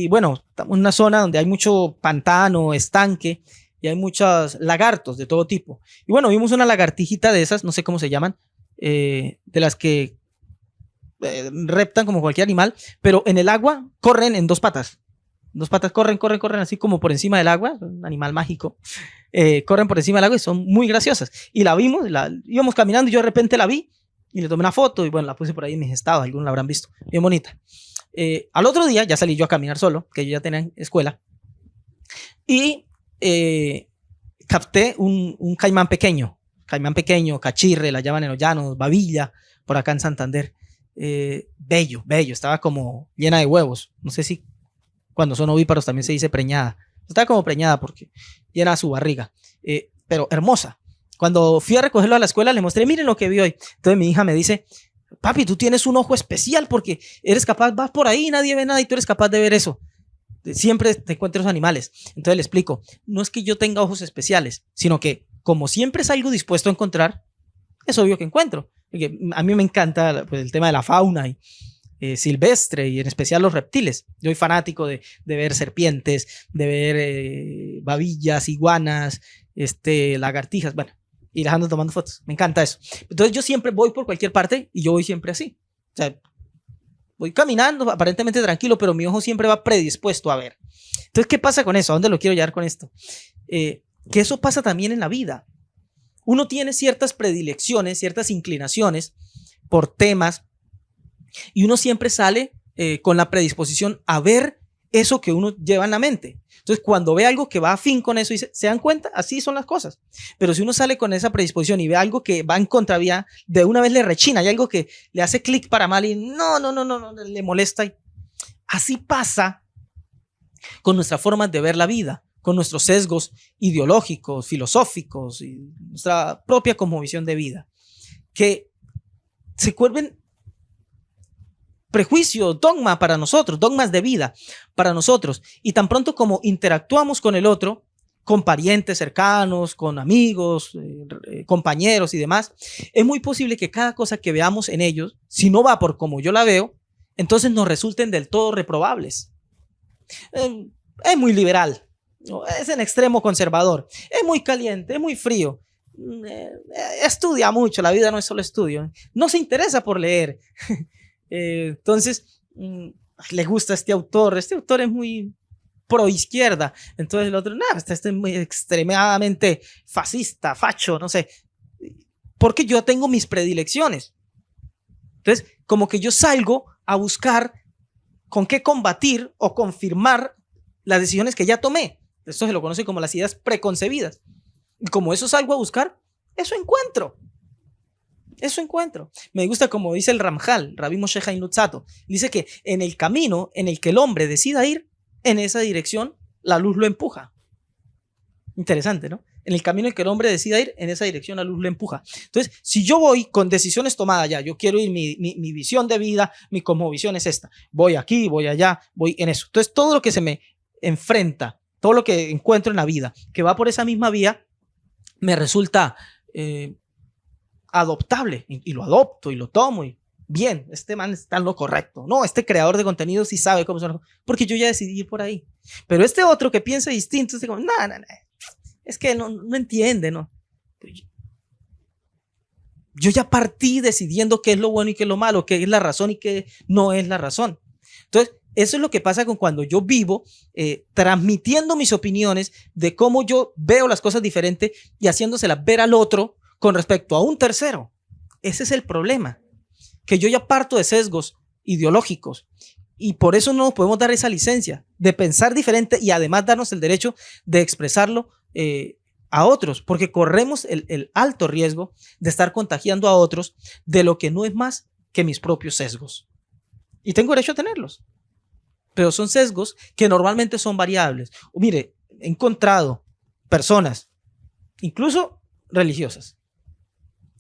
[SPEAKER 1] bueno, estamos en una zona donde hay mucho pantano, estanque y hay muchos lagartos de todo tipo. Y bueno, vimos una lagartijita de esas, no sé cómo se llaman, de las que reptan como cualquier animal, pero en el agua corren en dos patas. Dos patas corren así como por encima del agua, un animal mágico. Corren por encima del agua y son muy graciosas. Y la vimos, íbamos caminando y yo de repente la vi y le tomé una foto y bueno, la puse por ahí en mis estados, algunos la habrán visto, bien bonita. Al otro día ya salí yo a caminar solo, que yo ya tenía escuela, y capté un caimán pequeño, cachirre, la llaman en los llanos, babilla, por acá en Santander. Bello, estaba como llena de huevos, no sé si cuando son ovíparos también se dice preñada, estaba como preñada porque llena su barriga, pero hermosa. Cuando fui a recogerlo a la escuela le mostré, miren lo que vi hoy. Entonces mi hija me dice, papi, tú tienes un ojo especial porque eres capaz, vas por ahí, nadie ve nada y tú eres capaz de ver eso. Siempre te encuentras animales. Entonces le explico, no es que yo tenga ojos especiales, sino que como siempre salgo dispuesto a encontrar, es obvio que encuentro. Porque a mí me encanta pues, el tema de la fauna y silvestre y en especial los reptiles. Yo soy fanático de ver serpientes, de ver babillas, iguanas, lagartijas, bueno, y las ando tomando fotos. Me encanta eso. Entonces yo siempre voy por cualquier parte y yo voy siempre así. O sea, voy caminando aparentemente tranquilo, pero mi ojo siempre va predispuesto a ver. Entonces, ¿qué pasa con eso? ¿A dónde lo quiero llevar con esto? Que eso pasa también en la vida. Uno tiene ciertas predilecciones, ciertas inclinaciones por temas Y uno siempre sale con la predisposición a ver eso que uno lleva en la mente. Entonces, cuando ve algo que va afín con eso, dice, ¿se dan cuenta? Así son las cosas. Pero si uno sale con esa predisposición y ve algo que va en contravía, de una vez le rechina, hay algo que le hace clic para mal y no, le molesta. Así pasa con nuestras formas de ver la vida, con nuestros sesgos ideológicos, filosóficos y nuestra propia cosmovisión de vida, que se vuelven prejuicios, dogma para nosotros, dogmas de vida para nosotros. Y tan pronto como interactuamos con el otro, con parientes cercanos, con amigos, compañeros y demás, es muy posible que cada cosa que veamos en ellos, si no va por como yo la veo, entonces nos resulten del todo reprobables. Es muy liberal, es en extremo conservador, es muy caliente, es muy frío, estudia mucho, la vida no es solo estudio, no se interesa por leer. Entonces, le gusta este autor es muy pro izquierda, entonces el otro, este es muy extremadamente fascista, facho, no sé, porque yo tengo mis predilecciones. Entonces, como que yo salgo a buscar con qué combatir o confirmar las decisiones que ya tomé. Esto se lo conoce como las ideas preconcebidas. Y como eso salgo a buscar, eso encuentro. Me gusta como dice el Ramjal, Rabbi Moshe Chaim Luzzatto. Dice que en el camino en el que el hombre decida ir, en esa dirección, la luz lo empuja. Interesante, ¿no? En el camino en el que el hombre decida ir, en esa dirección la luz lo empuja. Entonces, si yo voy con decisiones tomadas ya, yo quiero ir, mi visión de vida, mi cosmovisión es esta. Voy aquí, voy allá, voy en eso. Entonces, todo lo que se me enfrenta, todo lo que encuentro en la vida, que va por esa misma vía, me resulta adoptable y lo adopto y lo tomo y bien, este man está en lo correcto. No, este creador de contenido sí sabe cómo son, porque yo ya decidí ir por ahí. Pero este otro que piensa distinto, es como, no, es que no entiende, ¿no? Yo ya partí decidiendo qué es lo bueno y qué es lo malo, qué es la razón y qué no es la razón. Entonces, eso es lo que pasa con cuando yo vivo transmitiendo mis opiniones de cómo yo veo las cosas diferentes y haciéndoselas ver al otro con respecto a un tercero. Ese es el problema, que yo ya parto de sesgos ideológicos y por eso no nos podemos dar esa licencia de pensar diferente y además darnos el derecho de expresarlo a otros, porque corremos el alto riesgo de estar contagiando a otros de lo que no es más que mis propios sesgos. Y tengo derecho a tenerlos, pero son sesgos que normalmente son variables. Mire, he encontrado personas, incluso religiosas,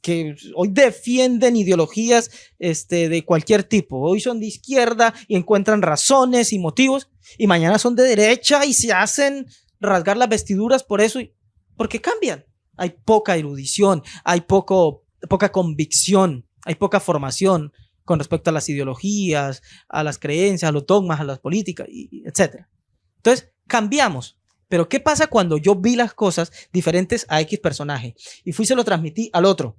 [SPEAKER 1] que hoy defienden ideologías de cualquier tipo. Hoy son de izquierda y encuentran razones y motivos, y mañana son de derecha y se hacen rasgar las vestiduras por eso, porque cambian. Hay poca erudición, hay poca convicción, hay poca formación con respecto a las ideologías, a las creencias, a los dogmas, a las políticas, etc. Entonces, cambiamos. Pero ¿qué pasa cuando yo vi las cosas diferentes a X personaje y fui y se lo transmití al otro?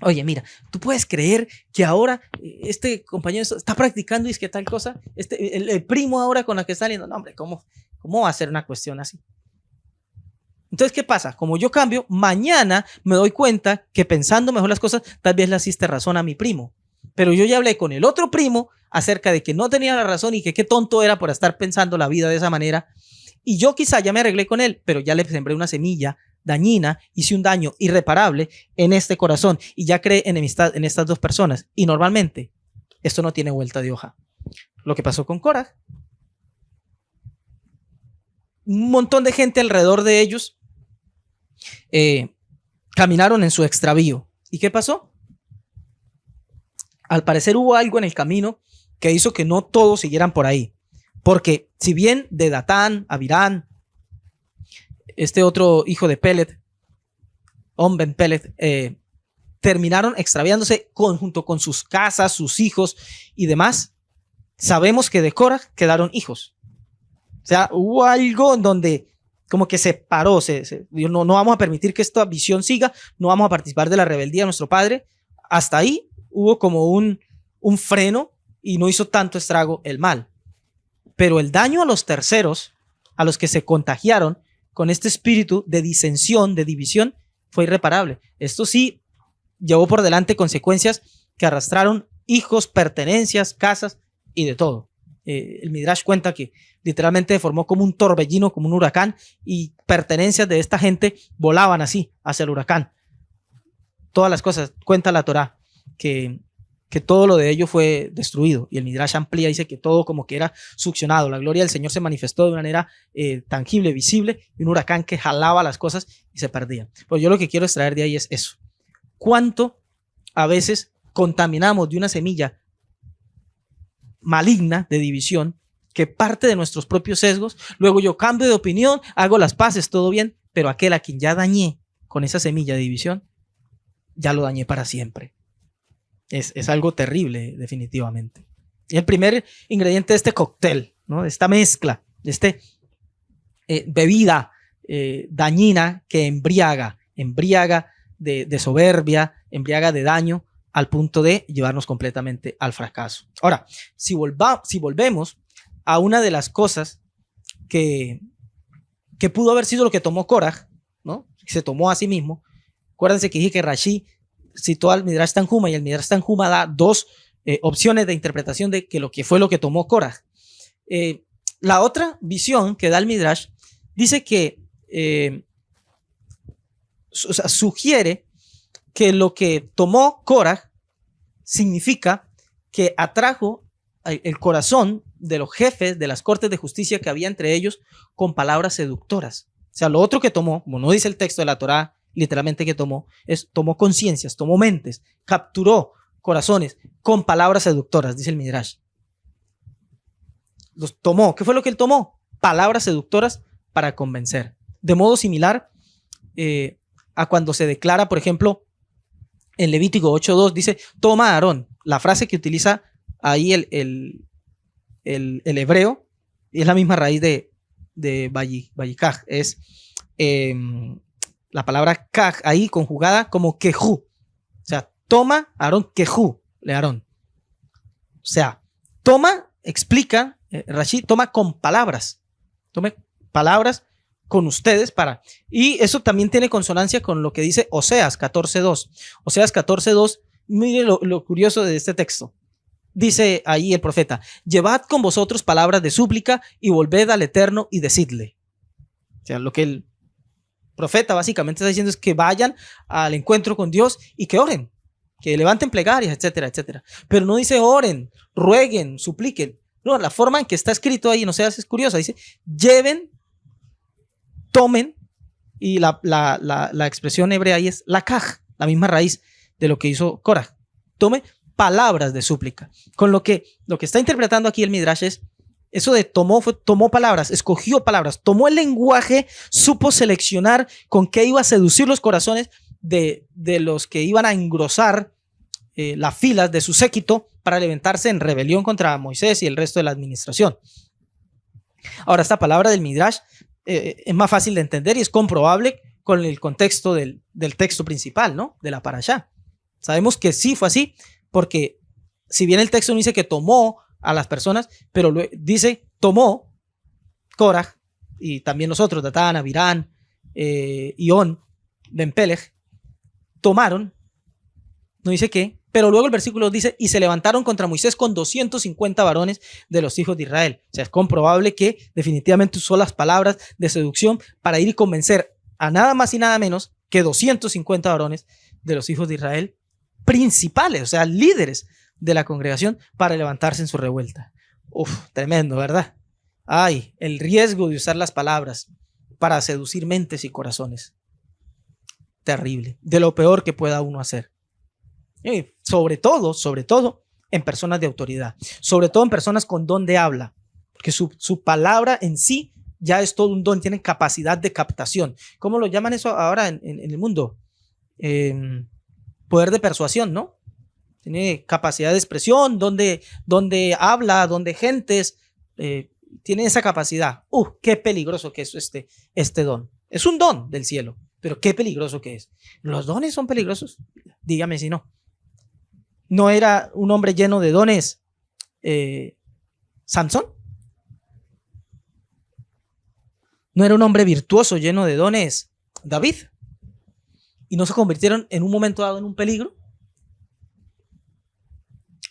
[SPEAKER 1] Oye, mira, ¿tú puedes creer que ahora este compañero está practicando y es que tal cosa? El primo ahora con la que está saliendo, no, hombre, ¿cómo va a ser una cuestión así? Entonces, ¿qué pasa? Como yo cambio, mañana me doy cuenta que pensando mejor las cosas, tal vez le asiste razón a mi primo. Pero yo ya hablé con el otro primo acerca de que no tenía la razón y que qué tonto era por estar pensando la vida de esa manera. Y yo quizá ya me arreglé con él, pero ya le sembré una semilla dañina, hice un daño irreparable en este corazón y ya creé enemistad en estas dos personas. Y normalmente esto no tiene vuelta de hoja. Lo que pasó con Korah. Un montón de gente alrededor de ellos caminaron en su extravío. ¿Y qué pasó? Al parecer hubo algo en el camino que hizo que no todos siguieran por ahí. Porque si bien de Datán, Abirán, este otro hijo de Pelet, Ben Pelet, terminaron extraviándose junto con sus casas, sus hijos y demás, sabemos que de Korah quedaron hijos. O sea, hubo algo en donde como que se paró, no vamos a permitir que esta visión siga, no vamos a participar de la rebeldía de nuestro padre. Hasta ahí hubo como un freno y no hizo tanto estrago el mal. Pero el daño a los terceros, a los que se contagiaron con este espíritu de disensión, de división, fue irreparable. Esto sí llevó por delante consecuencias que arrastraron hijos, pertenencias, casas y de todo. El Midrash cuenta que literalmente formó como un torbellino, como un huracán, y pertenencias de esta gente volaban así hacia el huracán. Todas las cosas, cuenta la Torá, que todo lo de ello fue destruido. Y el Midrash amplía, dice que todo como que era succionado. La gloria del Señor se manifestó de manera tangible, visible, y un huracán que jalaba las cosas y se perdía. Pero yo lo que quiero extraer de ahí es eso. ¿Cuánto a veces contaminamos de una semilla maligna de división que parte de nuestros propios sesgos? Luego yo cambio de opinión, hago las paces, todo bien, pero aquel a quien ya dañé con esa semilla de división, ya lo dañé para siempre. Es algo terrible, definitivamente. Y el primer ingrediente de este cóctel, ¿no? De esta mezcla, de esta bebida dañina que embriaga de soberbia, embriaga de daño, al punto de llevarnos completamente al fracaso. Ahora, si volvemos a una de las cosas que pudo haber sido lo que tomó Koraj, ¿no? Se tomó a sí mismo. Acuérdense que dije que Rashi citó al Midrash Tanhuma, y el Midrash Tanhuma da dos opciones de interpretación de que lo que fue lo que tomó Koraj. La otra visión que da el Midrash dice que sugiere que lo que tomó Koraj significa que atrajo el corazón de los jefes de las cortes de justicia que había entre ellos con palabras seductoras. O sea, lo otro que tomó, como no dice el texto de la Torá, literalmente que tomó conciencias, tomó mentes, capturó corazones con palabras seductoras, dice el Midrash. Los tomó. ¿Qué fue lo que él tomó? Palabras seductoras para convencer. De modo similar a cuando se declara, por ejemplo, en Levítico 8.2, dice, toma Aarón. La frase que utiliza ahí el hebreo es la misma raíz de Vayikaj. Es la palabra kaj ahí conjugada como kejú. O sea, toma Aarón kejú, le Aarón. O sea, toma, explica, Rashi, toma con palabras. Tome palabras con ustedes para... Y eso también tiene consonancia con lo que dice Oseas 14.2. Oseas 14.2, mire lo curioso de este texto. Dice ahí el profeta, llevad con vosotros palabras de súplica y volved al Eterno y decidle. O sea, lo que el profeta básicamente está diciendo es que vayan al encuentro con Dios y que oren, que levanten plegarias, etcétera, etcétera. Pero no dice oren, rueguen, supliquen. No, la forma en que está escrito ahí en Oseas es curiosa. Dice, lleven, tomen, y la expresión hebrea ahí es lakaj, la misma raíz de lo que hizo Koraj. Tome palabras de súplica. Con lo que está interpretando aquí el Midrash es eso de tomó palabras, escogió palabras, tomó el lenguaje, supo seleccionar con qué iba a seducir los corazones de los que iban a engrosar las filas de su séquito para levantarse en rebelión contra Moisés y el resto de la administración. Ahora, esta palabra del Midrash es más fácil de entender y es comprobable con el contexto del texto principal, ¿no? De la parashá. Sabemos que sí fue así, porque si bien el texto no dice que tomó a las personas, pero dice tomó Koraj y también los otros, Datán, Abirán, Ión, Ben-Peleg, tomaron, no dice qué, pero luego el versículo dice, y se levantaron contra Moisés con 250 varones de los hijos de Israel. O sea, es comprobable que definitivamente usó las palabras de seducción para ir y convencer a nada más y nada menos que 250 varones de los hijos de Israel, principales, o sea, líderes de la congregación, para levantarse en su revuelta. Uf, tremendo, ¿verdad? Ay, el riesgo de usar las palabras para seducir mentes y corazones. Terrible, de lo peor que pueda uno hacer. Y sobre todo en personas de autoridad, sobre todo en personas con don de habla, porque su palabra en sí ya es todo un don, tienen capacidad de captación. ¿Cómo lo llaman eso ahora en el mundo? Poder de persuasión, ¿no? Tiene capacidad de expresión, donde habla, donde gentes tienen esa capacidad. Qué peligroso que es este don. Es un don del cielo, pero qué peligroso que es. ¿Los dones son peligrosos? Dígame si no. ¿No era un hombre lleno de dones Sansón? ¿No era un hombre virtuoso lleno de dones David? ¿Y no se convirtieron en un momento dado en un peligro?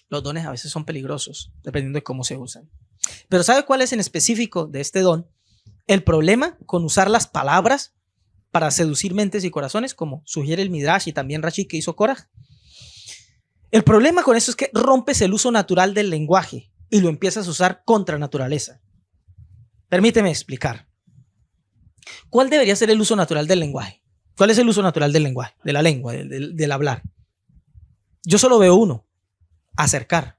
[SPEAKER 1] Los dones a veces son peligrosos, dependiendo de cómo se usan. Pero ¿sabe cuál es en específico de este don? El problema con usar las palabras para seducir mentes y corazones, como sugiere el Midrash y también Rashi que hizo Korah. El problema con eso es que rompes el uso natural del lenguaje y lo empiezas a usar contra naturaleza. Permíteme explicar. ¿Cuál debería ser el uso natural del lenguaje? ¿Cuál es el uso natural del lenguaje, de la lengua, del hablar? Yo solo veo uno: acercar.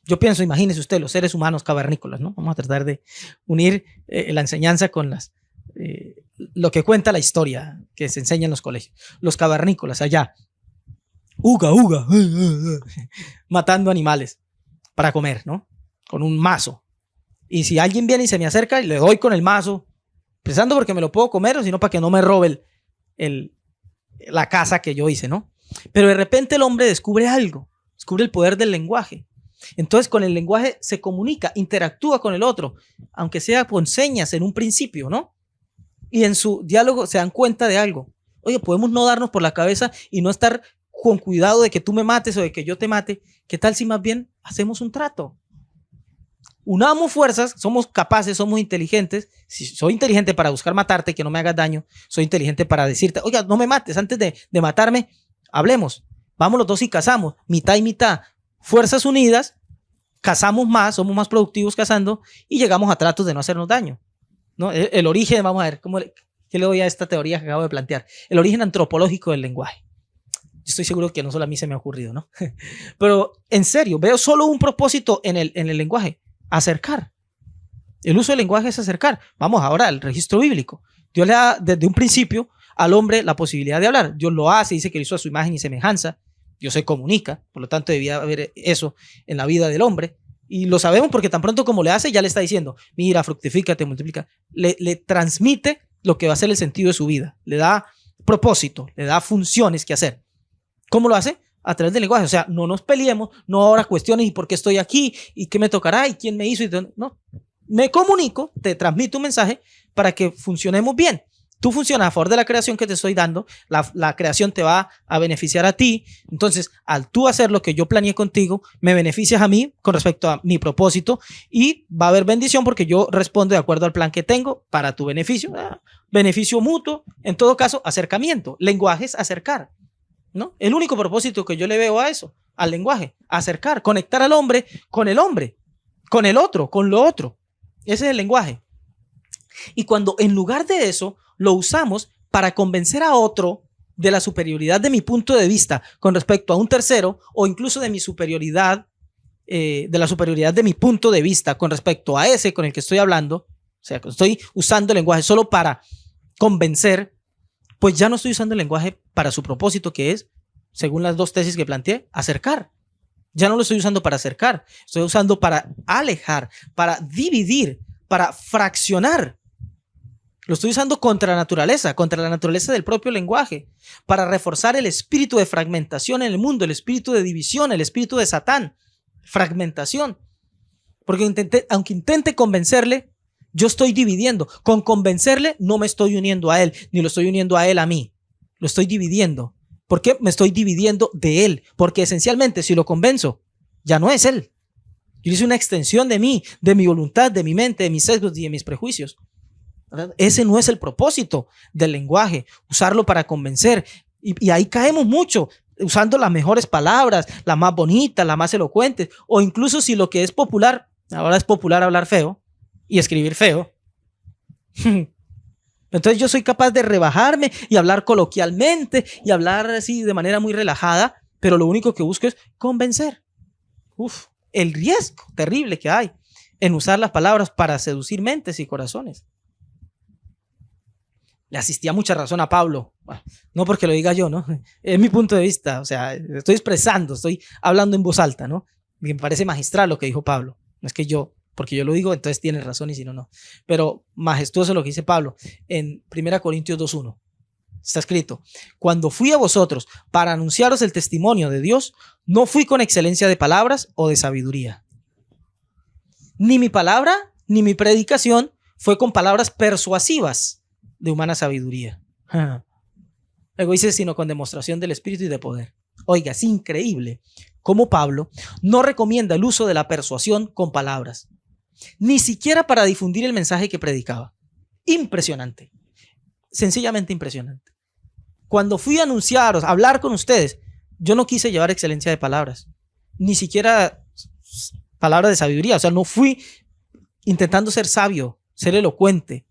[SPEAKER 1] Yo pienso, imagínese usted, los seres humanos cavernícolas, ¿no? Vamos a tratar de unir la enseñanza con lo que cuenta la historia que se enseña en los colegios. Los cavernícolas allá, uga, matando animales para comer, ¿no? Con un mazo. Y si alguien viene y se me acerca, le doy con el mazo, pensando porque me lo puedo comer o sino para que no me robe la caza que yo hice, ¿no? Pero de repente el hombre descubre algo, descubre el poder del lenguaje. Entonces con el lenguaje se comunica, interactúa con el otro, aunque sea con señas en un principio, ¿no? Y en su diálogo se dan cuenta de algo. Oye, podemos no darnos por la cabeza y no estar con cuidado de que tú me mates o de que yo te mate. ¿Qué tal si más bien hacemos un trato? Unamos fuerzas, somos capaces, somos inteligentes. Si soy inteligente para buscar matarte, que no me hagas daño, soy inteligente para decirte, oiga, no me mates, antes de matarme, hablemos. Vamos los dos y cazamos, mitad y mitad. Fuerzas unidas, cazamos más, somos más productivos cazando y llegamos a tratos de no hacernos daño, ¿no? El origen, vamos a ver, ¿qué le doy a esta teoría que acabo de plantear? El origen antropológico del lenguaje. Yo estoy seguro que no solo a mí se me ha ocurrido, ¿no? Pero en serio, veo solo un propósito en el lenguaje: acercar. El uso del lenguaje es acercar. Vamos ahora al registro bíblico. Dios le da desde un principio al hombre la posibilidad de hablar. Dios lo hace, dice que lo hizo a su imagen y semejanza. Dios se comunica, por lo tanto debía haber eso en la vida del hombre. Y lo sabemos porque tan pronto como le hace, ya le está diciendo, mira, fructifícate, multiplica. Le transmite lo que va a ser el sentido de su vida. Le da propósito, le da funciones que hacer. ¿Cómo lo hace? A través del lenguaje. O sea, no nos peleemos, no ahora cuestiones y por qué estoy aquí y qué me tocará y quién me hizo. No, me comunico, te transmito un mensaje para que funcionemos bien. Tú funcionas a favor de la creación que te estoy dando, la creación te va a beneficiar a ti. Entonces, al tú hacer lo que yo planeé contigo, me beneficias a mí con respecto a mi propósito y va a haber bendición porque yo respondo de acuerdo al plan que tengo para tu beneficio. Beneficio mutuo, en todo caso, acercamiento. Lenguaje es acercar, ¿no? El único propósito que yo le veo a eso, al lenguaje: acercar, conectar al hombre, con el otro, con lo otro. Ese es el lenguaje. Y cuando en lugar de eso lo usamos para convencer a otro de la superioridad de mi punto de vista con respecto a un tercero, o incluso de mi superioridad, de la superioridad de mi punto de vista con respecto a ese con el que estoy hablando, o sea, que estoy usando el lenguaje solo para convencer, pues ya no estoy usando el lenguaje para su propósito, que es, según las dos tesis que planteé, acercar. Ya no lo estoy usando para acercar, estoy usando para alejar, para dividir, para fraccionar. Lo estoy usando contra la naturaleza del propio lenguaje, para reforzar el espíritu de fragmentación en el mundo, el espíritu de división, el espíritu de Satán, fragmentación. Porque aunque intente convencerle, yo estoy dividiendo. Con convencerle no me estoy uniendo a él, ni lo estoy uniendo a él a mí. Lo estoy dividiendo. ¿Por qué me estoy dividiendo de él? Porque esencialmente, si lo convenzo, ya no es él. Yo hice una extensión de mí, de mi voluntad, de mi mente, de mis sesgos y de mis prejuicios. ¿Verdad? Ese no es el propósito del lenguaje, usarlo para convencer. Y ahí caemos mucho, usando las mejores palabras, las más bonitas, las más elocuentes, o incluso si lo que es popular, ahora es popular hablar feo y escribir feo. Entonces yo soy capaz de rebajarme y hablar coloquialmente y hablar así de manera muy relajada, pero lo único que busco es convencer. El riesgo terrible que hay en usar las palabras para seducir mentes y corazones. Le asistía mucha razón a Pablo, bueno, no porque lo diga yo, ¿no? Es mi punto de vista, o sea, estoy expresando, estoy hablando en voz alta, ¿no? Me parece magistral lo que dijo Pablo, no es que yo, porque yo lo digo, entonces tiene razón y si no, no. Pero majestuoso lo que dice Pablo en 1 Corintios 2:1. Está escrito: cuando fui a vosotros para anunciaros el testimonio de Dios, no fui con excelencia de palabras o de sabiduría. Ni mi palabra, ni mi predicación fue con palabras persuasivas de humana sabiduría. Luego dice, sino con demostración del Espíritu y de poder. Oiga, es increíble como Pablo, no recomienda el uso de la persuasión con palabras, ni siquiera para difundir el mensaje que predicaba. Impresionante, sencillamente impresionante. Cuando fui a anunciar, a hablar con ustedes, yo no quise llevar excelencia de palabras, ni siquiera palabras de sabiduría. O sea, no fui intentando ser sabio, ser elocuente,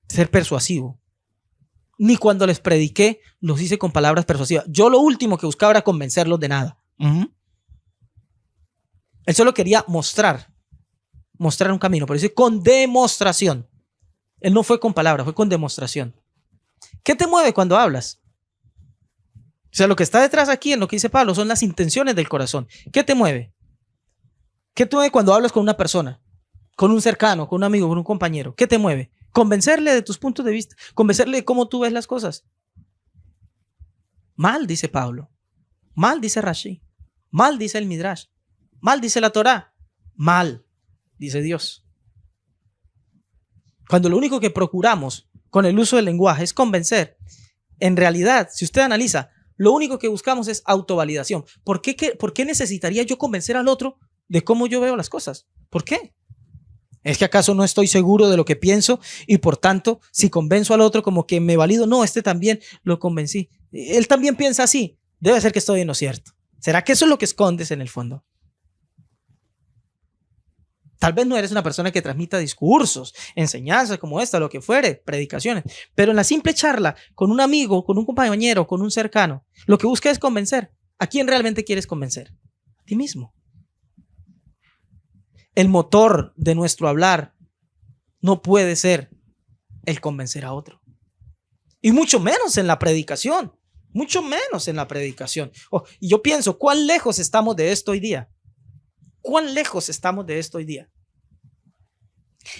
[SPEAKER 1] ser persuasivo. Ni cuando les prediqué, los hice con palabras persuasivas. Yo lo último que buscaba era convencerlos de nada. Él solo quería mostrar un camino, pero dice con demostración. Él no fue con palabras, fue con demostración. ¿Qué te mueve cuando hablas? O sea, lo que está detrás aquí en lo que dice Pablo son las intenciones del corazón. ¿Qué te mueve? ¿Qué te mueve cuando hablas con una persona? Con un cercano, con un amigo, con un compañero. ¿Qué te mueve? Convencerle de tus puntos de vista, convencerle de cómo tú ves las cosas. Mal, dice Pablo. Mal, dice Rashi. Mal, dice el Midrash. Mal, dice la Torá. Mal, dice Dios. Cuando lo único que procuramos con el uso del lenguaje es convencer, en realidad, si usted analiza, lo único que buscamos es autovalidación. ¿Por qué necesitaría yo convencer al otro de cómo yo veo las cosas? ¿Por qué? ¿Es que acaso no estoy seguro de lo que pienso y por tanto, si convenzo al otro como que me valido? No, este también lo convencí. Él también piensa así. Debe ser que estoy en lo cierto. ¿Será que eso es lo que escondes en el fondo? Tal vez no eres una persona que transmita discursos, enseñanzas como esta, lo que fuere, predicaciones, pero en la simple charla con un amigo, con un compañero, con un cercano, lo que busca es convencer. ¿A quién realmente quieres convencer? A ti mismo. El motor de nuestro hablar no puede ser el convencer a otro. Y mucho menos en la predicación. Mucho menos en la predicación. Y yo pienso, ¿cuán lejos estamos de esto hoy día? ¿Cuán lejos estamos de esto hoy día?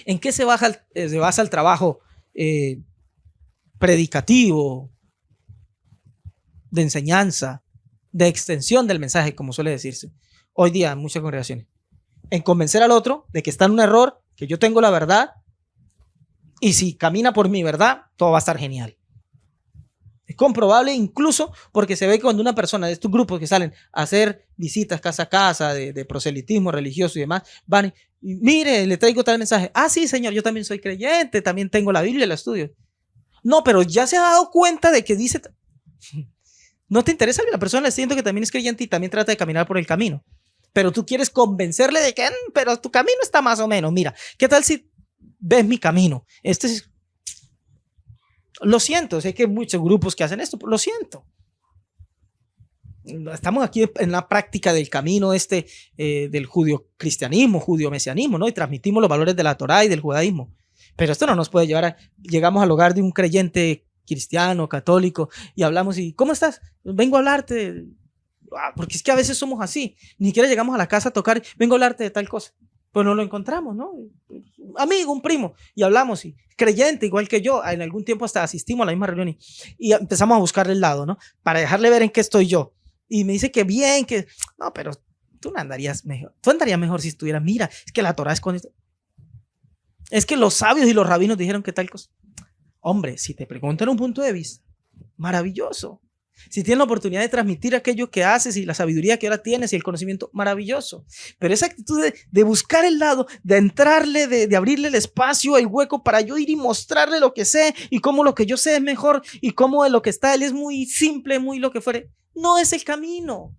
[SPEAKER 1] ¿En qué se basa el trabajo predicativo, de enseñanza, de extensión del mensaje, como suele decirse hoy día en muchas congregaciones? En convencer al otro de que está en un error, que yo tengo la verdad, y si camina por mi verdad, todo va a estar genial. Es comprobable incluso porque se ve que cuando una persona de estos grupos que salen a hacer visitas casa a casa de proselitismo religioso y demás, van y mire, le traigo tal mensaje. Ah, sí, señor, yo también soy creyente, también tengo la Biblia, la estudio. No, pero ya se ha dado cuenta de que dice... No te interesa que la persona le esté diciendo que también es creyente y también trata de caminar por el camino. Pero tú quieres convencerle de que, pero tu camino está más o menos. Mira, ¿qué tal si ves mi camino? Lo siento, sé que hay muchos grupos que hacen esto, pero lo siento. Estamos aquí en la práctica del camino del judío-cristianismo, judío-mesianismo, ¿no? Y transmitimos los valores de la Torá y del judaísmo. Pero esto no nos puede llevar llegamos al hogar de un creyente cristiano, católico, y hablamos y, ¿cómo estás? Vengo a hablarte, porque es que a veces somos así. Ni siquiera llegamos a la casa a tocar, vengo a hablarte de tal cosa. Pues nos lo encontramos, ¿no? Amigo, un primo, y hablamos, y creyente, igual que yo, en algún tiempo hasta asistimos a la misma reunión y empezamos a buscarle el lado, ¿no? Para dejarle ver en qué estoy yo. Y me dice que bien, que... No, pero tú no andarías mejor. Tú andarías mejor si estuvieras, mira, es que la Torá es con esto. Es que los sabios y los rabinos dijeron que tal cosa. Hombre, si te preguntan un punto de vista, maravilloso. Si tienes la oportunidad de transmitir aquello que haces y la sabiduría que ahora tienes y el conocimiento, maravilloso. Pero esa actitud de buscar el lado, de entrarle, de abrirle el espacio, el hueco para yo ir y mostrarle lo que sé y cómo lo que yo sé es mejor y cómo de lo que está él es muy simple, muy lo que fuere, no es el camino.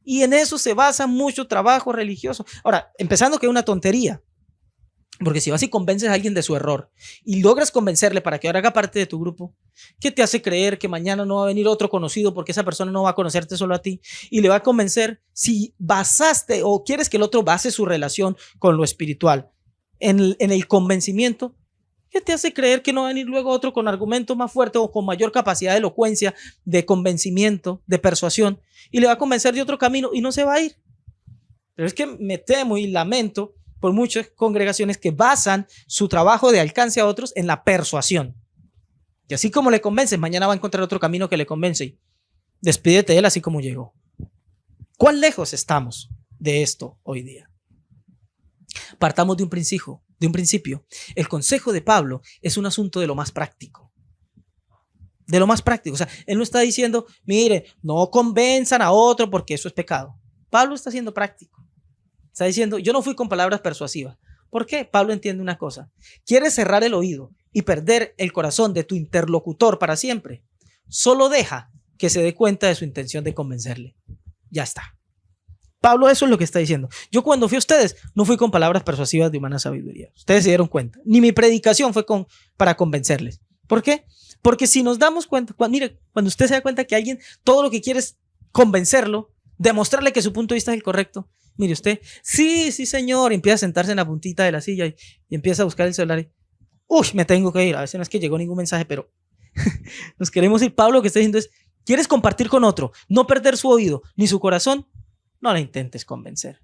[SPEAKER 1] Y en eso se basa mucho trabajo religioso. Ahora, empezando que es una tontería. Porque si vas y convences a alguien de su error y logras convencerle para que ahora haga parte de tu grupo, ¿qué te hace creer que mañana no va a venir otro conocido porque esa persona no va a conocerte solo a ti y le va a convencer si basaste o quieres que el otro base su relación con lo espiritual en el convencimiento? ¿Qué te hace creer que no va a venir luego otro con argumentos más fuertes o con mayor capacidad de elocuencia, de convencimiento, de persuasión y le va a convencer de otro camino y no se va a ir? Pero es que me temo y lamento por muchas congregaciones que basan su trabajo de alcance a otros en la persuasión. Y así como le convences, mañana va a encontrar otro camino que le convence y despídete de él así como llegó. ¿Cuán lejos estamos de esto hoy día? Partamos de un principio. El consejo de Pablo es un asunto de lo más práctico. De lo más práctico. O sea, él no está diciendo, mire, no convenzan a otro porque eso es pecado. Pablo está siendo práctico. Está diciendo, yo no fui con palabras persuasivas. ¿Por qué? Pablo entiende una cosa. ¿Quieres cerrar el oído y perder el corazón de tu interlocutor para siempre? Solo deja que se dé cuenta de su intención de convencerle. Ya está. Pablo eso es lo que está diciendo. Yo cuando fui a ustedes no fui con palabras persuasivas de humana sabiduría. Ustedes se dieron cuenta. Ni mi predicación fue para convencerles. ¿Por qué? Porque si nos damos cuenta, mire, cuando usted se da cuenta que alguien todo lo que quiere es convencerlo, demostrarle que su punto de vista es el correcto. Mire usted, sí, señor, y empieza a sentarse en la puntita de la silla y empieza a buscar el celular. Uy, me tengo que ir. A veces no es que llegó ningún mensaje, pero nos queremos ir. Pablo lo que está diciendo es, ¿quieres compartir con otro? No perder su oído ni su corazón. No le intentes convencer.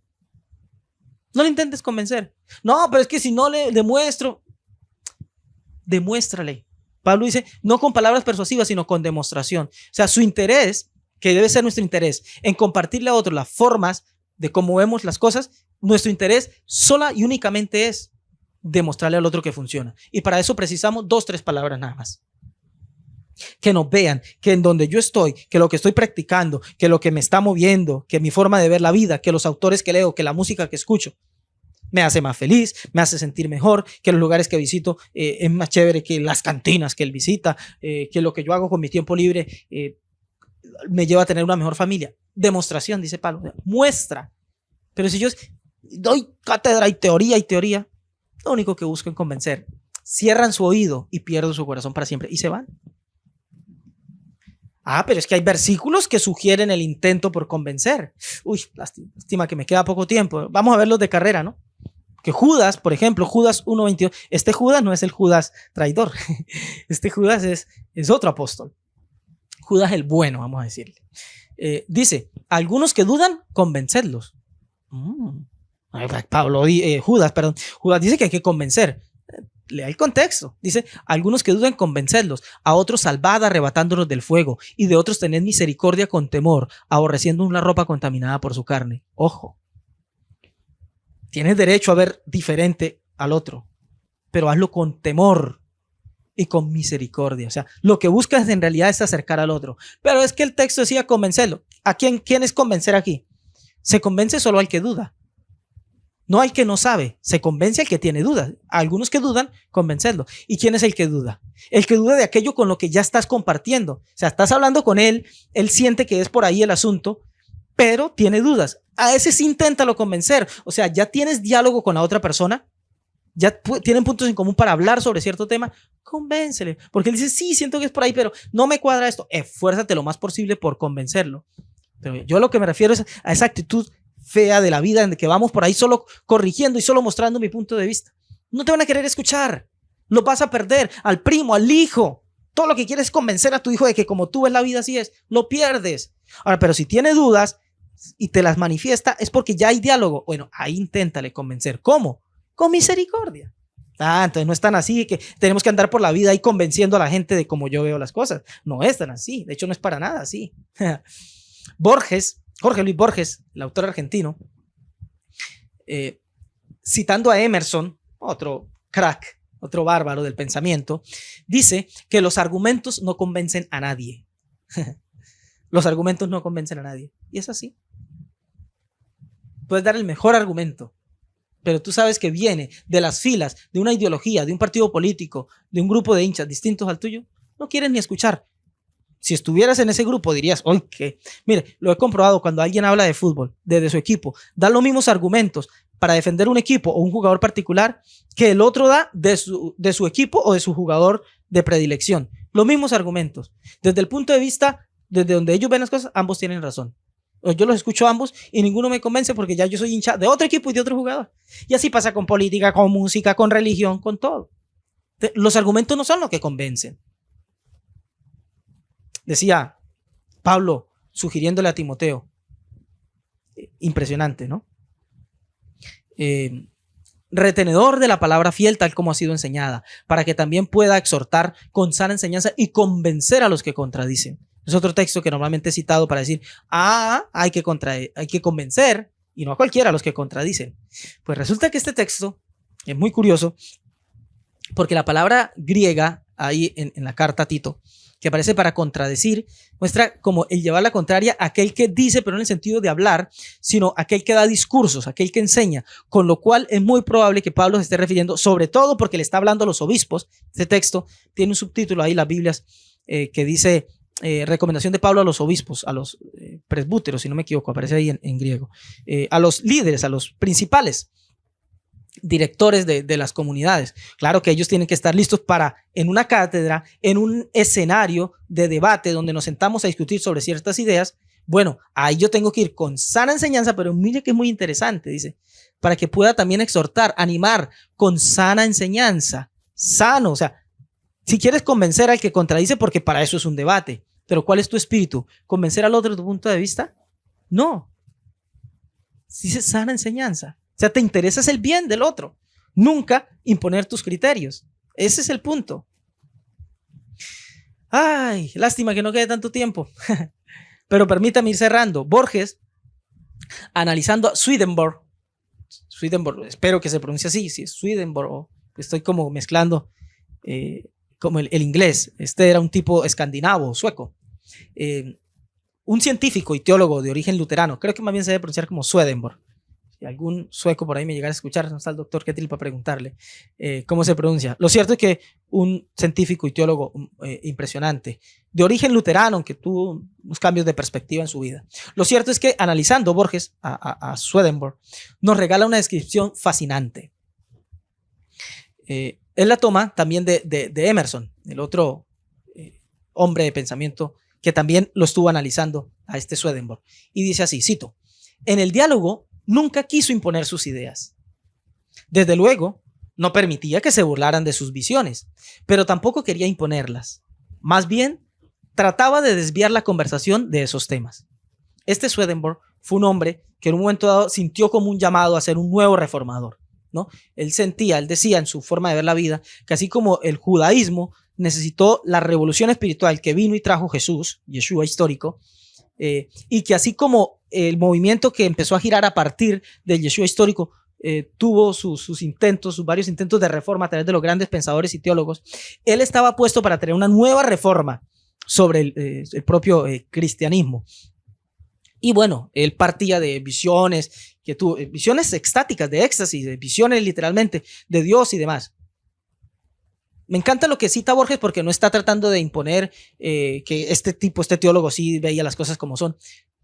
[SPEAKER 1] No le intentes convencer. No, pero es que si no le demuestro, demuéstrale. Pablo dice, no con palabras persuasivas, sino con demostración. O sea, su interés, que debe ser nuestro interés, en compartirle a otros las formas de cómo vemos las cosas, nuestro interés sola y únicamente es demostrarle al otro que funciona. Y para eso precisamos 2, 3 palabras nada más. Que nos vean, que en donde yo estoy, que lo que estoy practicando, que lo que me está moviendo, que mi forma de ver la vida, que los autores que leo, que la música que escucho, me hace más feliz, me hace sentir mejor, que los lugares que visito es más chévere que las cantinas que él visita, que lo que yo hago con mi tiempo libre me lleva a tener una mejor familia. Demostración, dice Pablo, muestra. Pero si yo doy cátedra y teoría, lo único que busco es convencer. Cierran su oído y pierden su corazón para siempre y se van. Pero es que hay versículos que sugieren el intento por convencer. Uy, lástima que me queda poco tiempo. Vamos a verlos de carrera, ¿no? Que Judas, por ejemplo, Judas 1:22, este Judas no es el Judas traidor. Este Judas es otro apóstol. Judas el bueno, vamos a decirle. Dice, algunos que dudan, convencedlos. Judas dice que hay que convencer. Lea el contexto. Dice, algunos que duden, convencedlos, a otros salvad arrebatándolos del fuego, y de otros tened misericordia con temor, aborreciendo una ropa contaminada por su carne. Ojo, tienes derecho a ver diferente al otro, pero hazlo con temor y con misericordia. O sea, lo que buscas en realidad es acercar al otro. Pero es que el texto decía convencerlo. ¿A quién es convencer aquí? Se convence solo al que duda. No al que no sabe, se convence al que tiene dudas. A algunos que dudan, convencerlo. ¿Y quién es el que duda? El que duda de aquello con lo que ya estás compartiendo. O sea, estás hablando con él siente que es por ahí el asunto, pero tiene dudas. A ese sí inténtalo convencer. O sea, ya tienes diálogo con la otra persona, ya tienen puntos en común para hablar sobre cierto tema, convéncele. Porque él dice, sí, siento que es por ahí, pero no me cuadra esto. Esfuérzate lo más posible por convencerlo. Pero yo a lo que me refiero es a esa actitud fea de la vida en que vamos por ahí solo corrigiendo y solo mostrando mi punto de vista. No te van a querer escuchar, lo vas a perder, al primo, al hijo. Todo lo que quieres es convencer a tu hijo de que como tú ves la vida así es, lo pierdes. Ahora, pero si tiene dudas y te las manifiesta es porque ya hay diálogo. Bueno, ahí inténtale convencer. ¿Cómo? Con misericordia. Entonces no es tan así que tenemos que andar por la vida ahí convenciendo a la gente de cómo yo veo las cosas. No es tan así, de hecho no es para nada así. Jorge Luis Borges, el autor argentino, citando a Emerson, otro crack, otro bárbaro del pensamiento, dice que los argumentos no convencen a nadie. Los argumentos no convencen a nadie. Y es así. Puedes dar el mejor argumento, pero tú sabes que viene de las filas de una ideología, de un partido político, de un grupo de hinchas distintos al tuyo, no quieres ni escuchar. Si estuvieras en ese grupo dirías, oye, que mire, lo he comprobado cuando alguien habla de fútbol, de su equipo, da los mismos argumentos para defender un equipo o un jugador particular que el otro da de su equipo o de su jugador de predilección. Los mismos argumentos. Desde el punto de vista, desde donde ellos ven las cosas, ambos tienen razón. Yo los escucho a ambos y ninguno me convence porque ya yo soy hincha de otro equipo y de otro jugador. Y así pasa con política, con música, con religión, con todo. Los argumentos no son lo que convencen. Decía Pablo, sugiriéndole a Timoteo, impresionante, ¿no? Retenedor de la palabra fiel tal como ha sido enseñada, para que también pueda exhortar con sana enseñanza y convencer a los que contradicen. Es otro texto que normalmente he citado para decir, hay que convencer, y no a cualquiera a los que contradicen. Pues resulta que este texto es muy curioso, porque la palabra griega ahí en la carta a Tito, que aparece para contradecir, muestra como el llevar la contraria a aquel que dice, pero no en el sentido de hablar, sino aquel que da discursos, aquel que enseña, con lo cual es muy probable que Pablo se esté refiriendo, sobre todo porque le está hablando a los obispos. Este texto tiene un subtítulo ahí, las Biblias, que dice recomendación de Pablo a los obispos, a los presbúteros, si no me equivoco, aparece ahí en griego, a los líderes, a los principales directores de las comunidades. Claro que ellos tienen que estar listos para, en una cátedra, en un escenario de debate donde nos sentamos a discutir sobre ciertas ideas. Bueno, ahí yo tengo que ir con sana enseñanza, pero mire que es muy interesante, dice, para que pueda también exhortar, animar con sana enseñanza, sano. O sea, si quieres convencer al que contradice, porque para eso es un debate, pero ¿cuál es tu espíritu? ¿Convencer al otro de tu punto de vista? No. Dice sana enseñanza. O sea, te interesa el bien del otro, nunca imponer tus criterios. Ese es el punto. Ay, lástima que no quede tanto tiempo, pero permítame ir cerrando. Borges, analizando a Swedenborg, espero que se pronuncie así, si es Swedenborg, estoy como mezclando como el inglés. Este era un tipo escandinavo, sueco, un científico y teólogo de origen luterano. Creo que más bien se debe pronunciar como Swedenborg. Si algún sueco por ahí me llegara a escuchar, no está el doctor Ketil para preguntarle cómo se pronuncia. Lo cierto es que un científico y teólogo impresionante, de origen luterano, aunque tuvo unos cambios de perspectiva en su vida. Lo cierto es que analizando Borges a Swedenborg, nos regala una descripción fascinante. Él la toma también de Emerson, el otro hombre de pensamiento que también lo estuvo analizando a este Swedenborg. Y dice así, cito, en el diálogo nunca quiso imponer sus ideas. Desde luego, no permitía que se burlaran de sus visiones, pero tampoco quería imponerlas. Más bien, trataba de desviar la conversación de esos temas. Este Swedenborg fue un hombre que en un momento dado sintió como un llamado a ser un nuevo reformador, ¿no? Él decía en su forma de ver la vida, que así como el judaísmo necesitó la revolución espiritual que vino y trajo Jesús, Yeshua histórico, y que así como el movimiento que empezó a girar a partir del Yeshua histórico tuvo sus varios intentos de reforma a través de los grandes pensadores y teólogos, él estaba puesto para tener una nueva reforma sobre el propio cristianismo. Y bueno, él partía de visiones, visiones extáticas, de éxtasis, de visiones literalmente de Dios y demás. Me encanta lo que cita Borges porque no está tratando de imponer que este teólogo sí veía las cosas como son.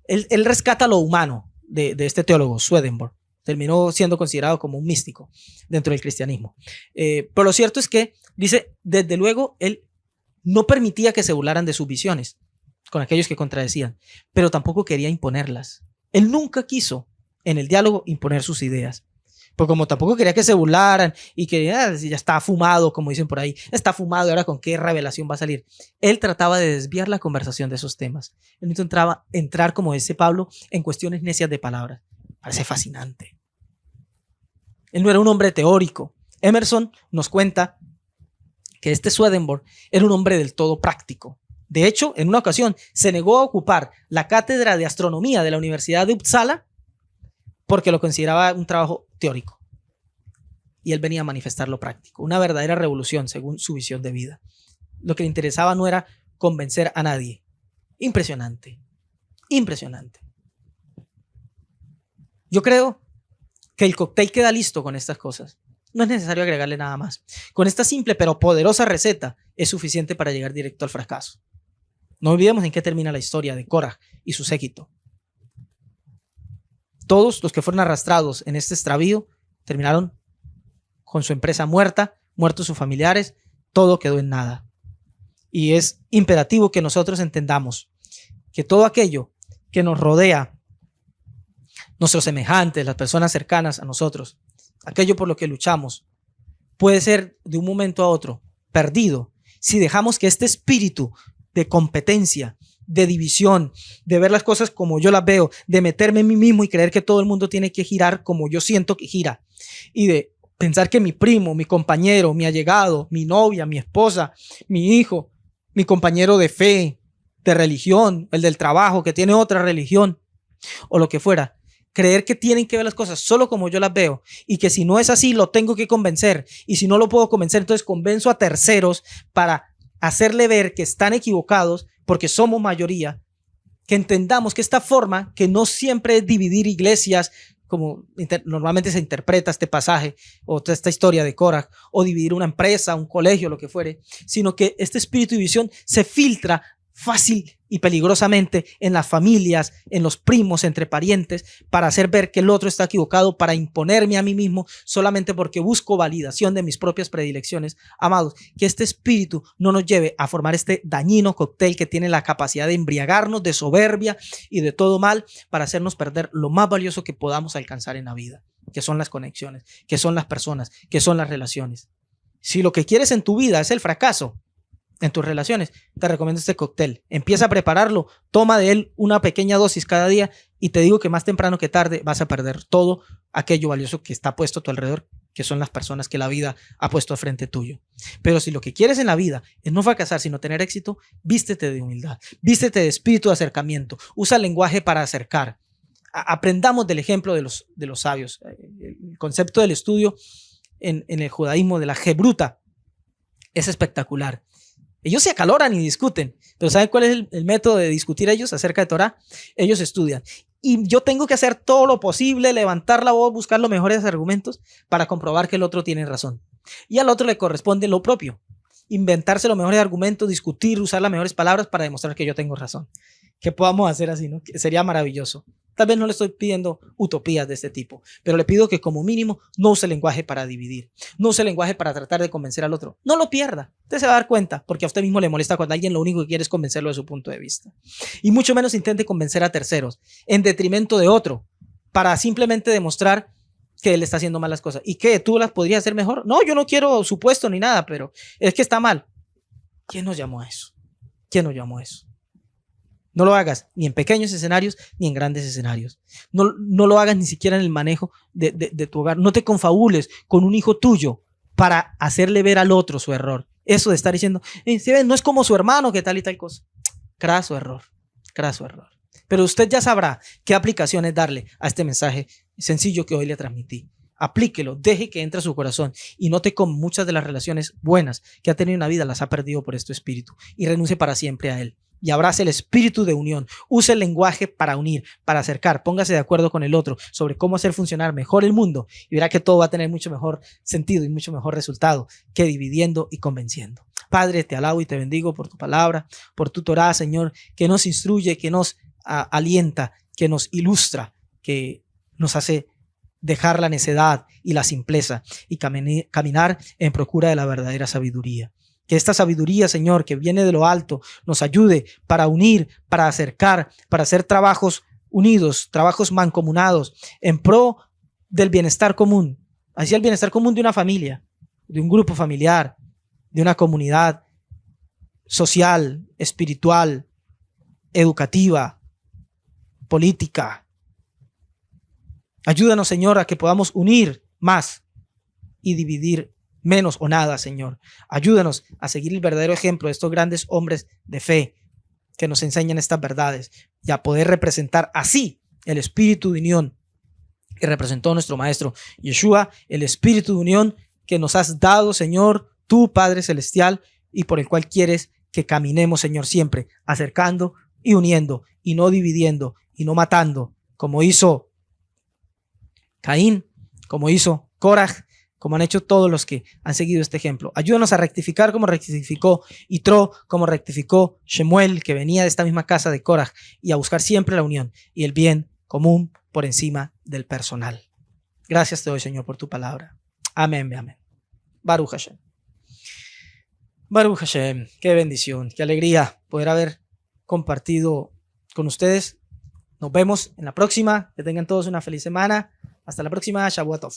[SPEAKER 1] Él rescata lo humano de este teólogo, Swedenborg. Terminó siendo considerado como un místico dentro del cristianismo. Pero lo cierto es que, dice, desde luego, él no permitía que se burlaran de sus visiones con aquellos que contradecían, pero tampoco quería imponerlas. Él nunca quiso en el diálogo imponer sus ideas. Porque como tampoco quería que se burlaran y que ya está fumado, como dicen por ahí, está fumado y ahora con qué revelación va a salir. Él trataba de desviar la conversación de esos temas. Él no intentaba entrar, como dice Pablo, en cuestiones necias de palabras. Parece fascinante. Él no era un hombre teórico. Emerson nos cuenta que este Swedenborg era un hombre del todo práctico. De hecho, en una ocasión se negó a ocupar la cátedra de astronomía de la Universidad de Uppsala porque lo consideraba un trabajo teórico. Y él venía a manifestar lo práctico, una verdadera revolución según su visión de vida. Lo que le interesaba no era convencer a nadie. Impresionante, impresionante. Yo creo que el cóctel queda listo con estas cosas. No es necesario agregarle nada más. Con esta simple pero poderosa receta es suficiente para llegar directo al fracaso. No olvidemos en qué termina la historia de Korah y su séquito. Todos los que fueron arrastrados en este extravío terminaron con su empresa muerta, muertos sus familiares, todo quedó en nada. Y es imperativo que nosotros entendamos que todo aquello que nos rodea, nuestros semejantes, las personas cercanas a nosotros, aquello por lo que luchamos, puede ser de un momento a otro perdido si dejamos que este espíritu de competencia, de división, de ver las cosas como yo las veo, de meterme en mí mismo y creer que todo el mundo tiene que girar como yo siento que gira, y de pensar que mi primo, mi compañero, mi allegado, mi novia, mi esposa, mi hijo, mi compañero de fe, de religión, el del trabajo que tiene otra religión o lo que fuera, creer que tienen que ver las cosas solo como yo las veo y que si no es así lo tengo que convencer, y si no lo puedo convencer entonces convenzo a terceros para hacerle ver que están equivocados porque somos mayoría, que entendamos que esta forma, que no siempre es dividir iglesias, como normalmente se interpreta este pasaje o esta historia de Korah, o dividir una empresa, un colegio, lo que fuere, sino que este espíritu de división se filtra fácil y peligrosamente en las familias, en los primos, entre parientes, para hacer ver que el otro está equivocado, para imponerme a mí mismo solamente porque busco validación de mis propias predilecciones. Amados, que este espíritu no nos lleve a formar este dañino cóctel que tiene la capacidad de embriagarnos de soberbia y de todo mal para hacernos perder lo más valioso que podamos alcanzar en la vida, que son las conexiones, que son las personas, que son las relaciones. Si lo que quieres en tu vida es el fracaso, en tus relaciones, te recomiendo este cóctel. Empieza a prepararlo, toma de él una pequeña dosis cada día y te digo que más temprano que tarde vas a perder todo aquello valioso que está puesto a tu alrededor, que son las personas que la vida ha puesto al frente tuyo. Pero si lo que quieres en la vida es no fracasar, sino tener éxito, vístete de humildad, vístete de espíritu de acercamiento, usa el lenguaje para acercar. Aprendamos del ejemplo de los sabios. El concepto del estudio en el judaísmo de la Gebruta es espectacular. Ellos se acaloran y discuten, pero ¿saben cuál es el método de discutir ellos acerca de Torah? Ellos estudian. Y yo tengo que hacer todo lo posible, levantar la voz, buscar los mejores argumentos para comprobar que el otro tiene razón. Y al otro le corresponde lo propio, inventarse los mejores argumentos, discutir, usar las mejores palabras para demostrar que yo tengo razón. Que podamos hacer así, ¿no? Que sería maravilloso. Tal vez no le estoy pidiendo utopías de este tipo, pero le pido que como mínimo no use el lenguaje para dividir, no use el lenguaje para tratar de convencer al otro. No lo pierda, usted se va a dar cuenta, porque a usted mismo le molesta cuando alguien lo único que quiere es convencerlo de su punto de vista. Y mucho menos intente convencer a terceros en detrimento de otro, para simplemente demostrar que él está haciendo mal las cosas. ¿Y qué? ¿Tú las podrías hacer mejor? No, yo no quiero supuesto ni nada, pero es que está mal. ¿Quién nos llamó a eso? ¿Quién nos llamó a eso? No lo hagas ni en pequeños escenarios ni en grandes escenarios. No lo hagas ni siquiera en el manejo de tu hogar. No te confabules con un hijo tuyo para hacerle ver al otro su error. Eso de estar diciendo, no es como su hermano que tal y tal cosa. Craso error, craso error. Pero usted ya sabrá qué aplicaciones darle a este mensaje sencillo que hoy le transmití. Aplíquelo, deje que entre a su corazón y note cómo muchas de las relaciones buenas que ha tenido en la vida las ha perdido por este espíritu y renuncie para siempre a él. Y abrace el espíritu de unión. Use el lenguaje para unir, para acercar. Póngase de acuerdo con el otro sobre cómo hacer funcionar mejor el mundo y verá que todo va a tener mucho mejor sentido y mucho mejor resultado que dividiendo y convenciendo. Padre, te alabo y te bendigo por tu palabra, por tu Torah, Señor, que nos instruye, que nos alienta, que nos ilustra, que nos hace dejar la necedad y la simpleza y caminar en procura de la verdadera sabiduría. Que esta sabiduría, Señor, que viene de lo alto, nos ayude para unir, para acercar, para hacer trabajos unidos, trabajos mancomunados, en pro del bienestar común, hacia el bienestar común de una familia, de un grupo familiar, de una comunidad social, espiritual, educativa, política. Ayúdanos, Señor, a que podamos unir más y dividir menos o nada, Señor. Ayúdanos a seguir el verdadero ejemplo de estos grandes hombres de fe que nos enseñan estas verdades y a poder representar así el espíritu de unión que representó nuestro Maestro Yeshua, el espíritu de unión que nos has dado, Señor, tú, Padre Celestial, y por el cual quieres que caminemos, Señor, siempre acercando y uniendo y no dividiendo y no matando, como hizo Caín, como hizo Korah, como han hecho todos los que han seguido este ejemplo. Ayúdanos a rectificar como rectificó Yitro, como rectificó Shemuel, que venía de esta misma casa de Korah, y a buscar siempre la unión y el bien común por encima del personal. Gracias te doy, Señor, por tu palabra. Amén, amén. Baruch Hashem. Baruch Hashem. Qué bendición, qué alegría poder haber compartido con ustedes. Nos vemos en la próxima. Que tengan todos una feliz semana. Hasta la próxima. Shavuot Tov.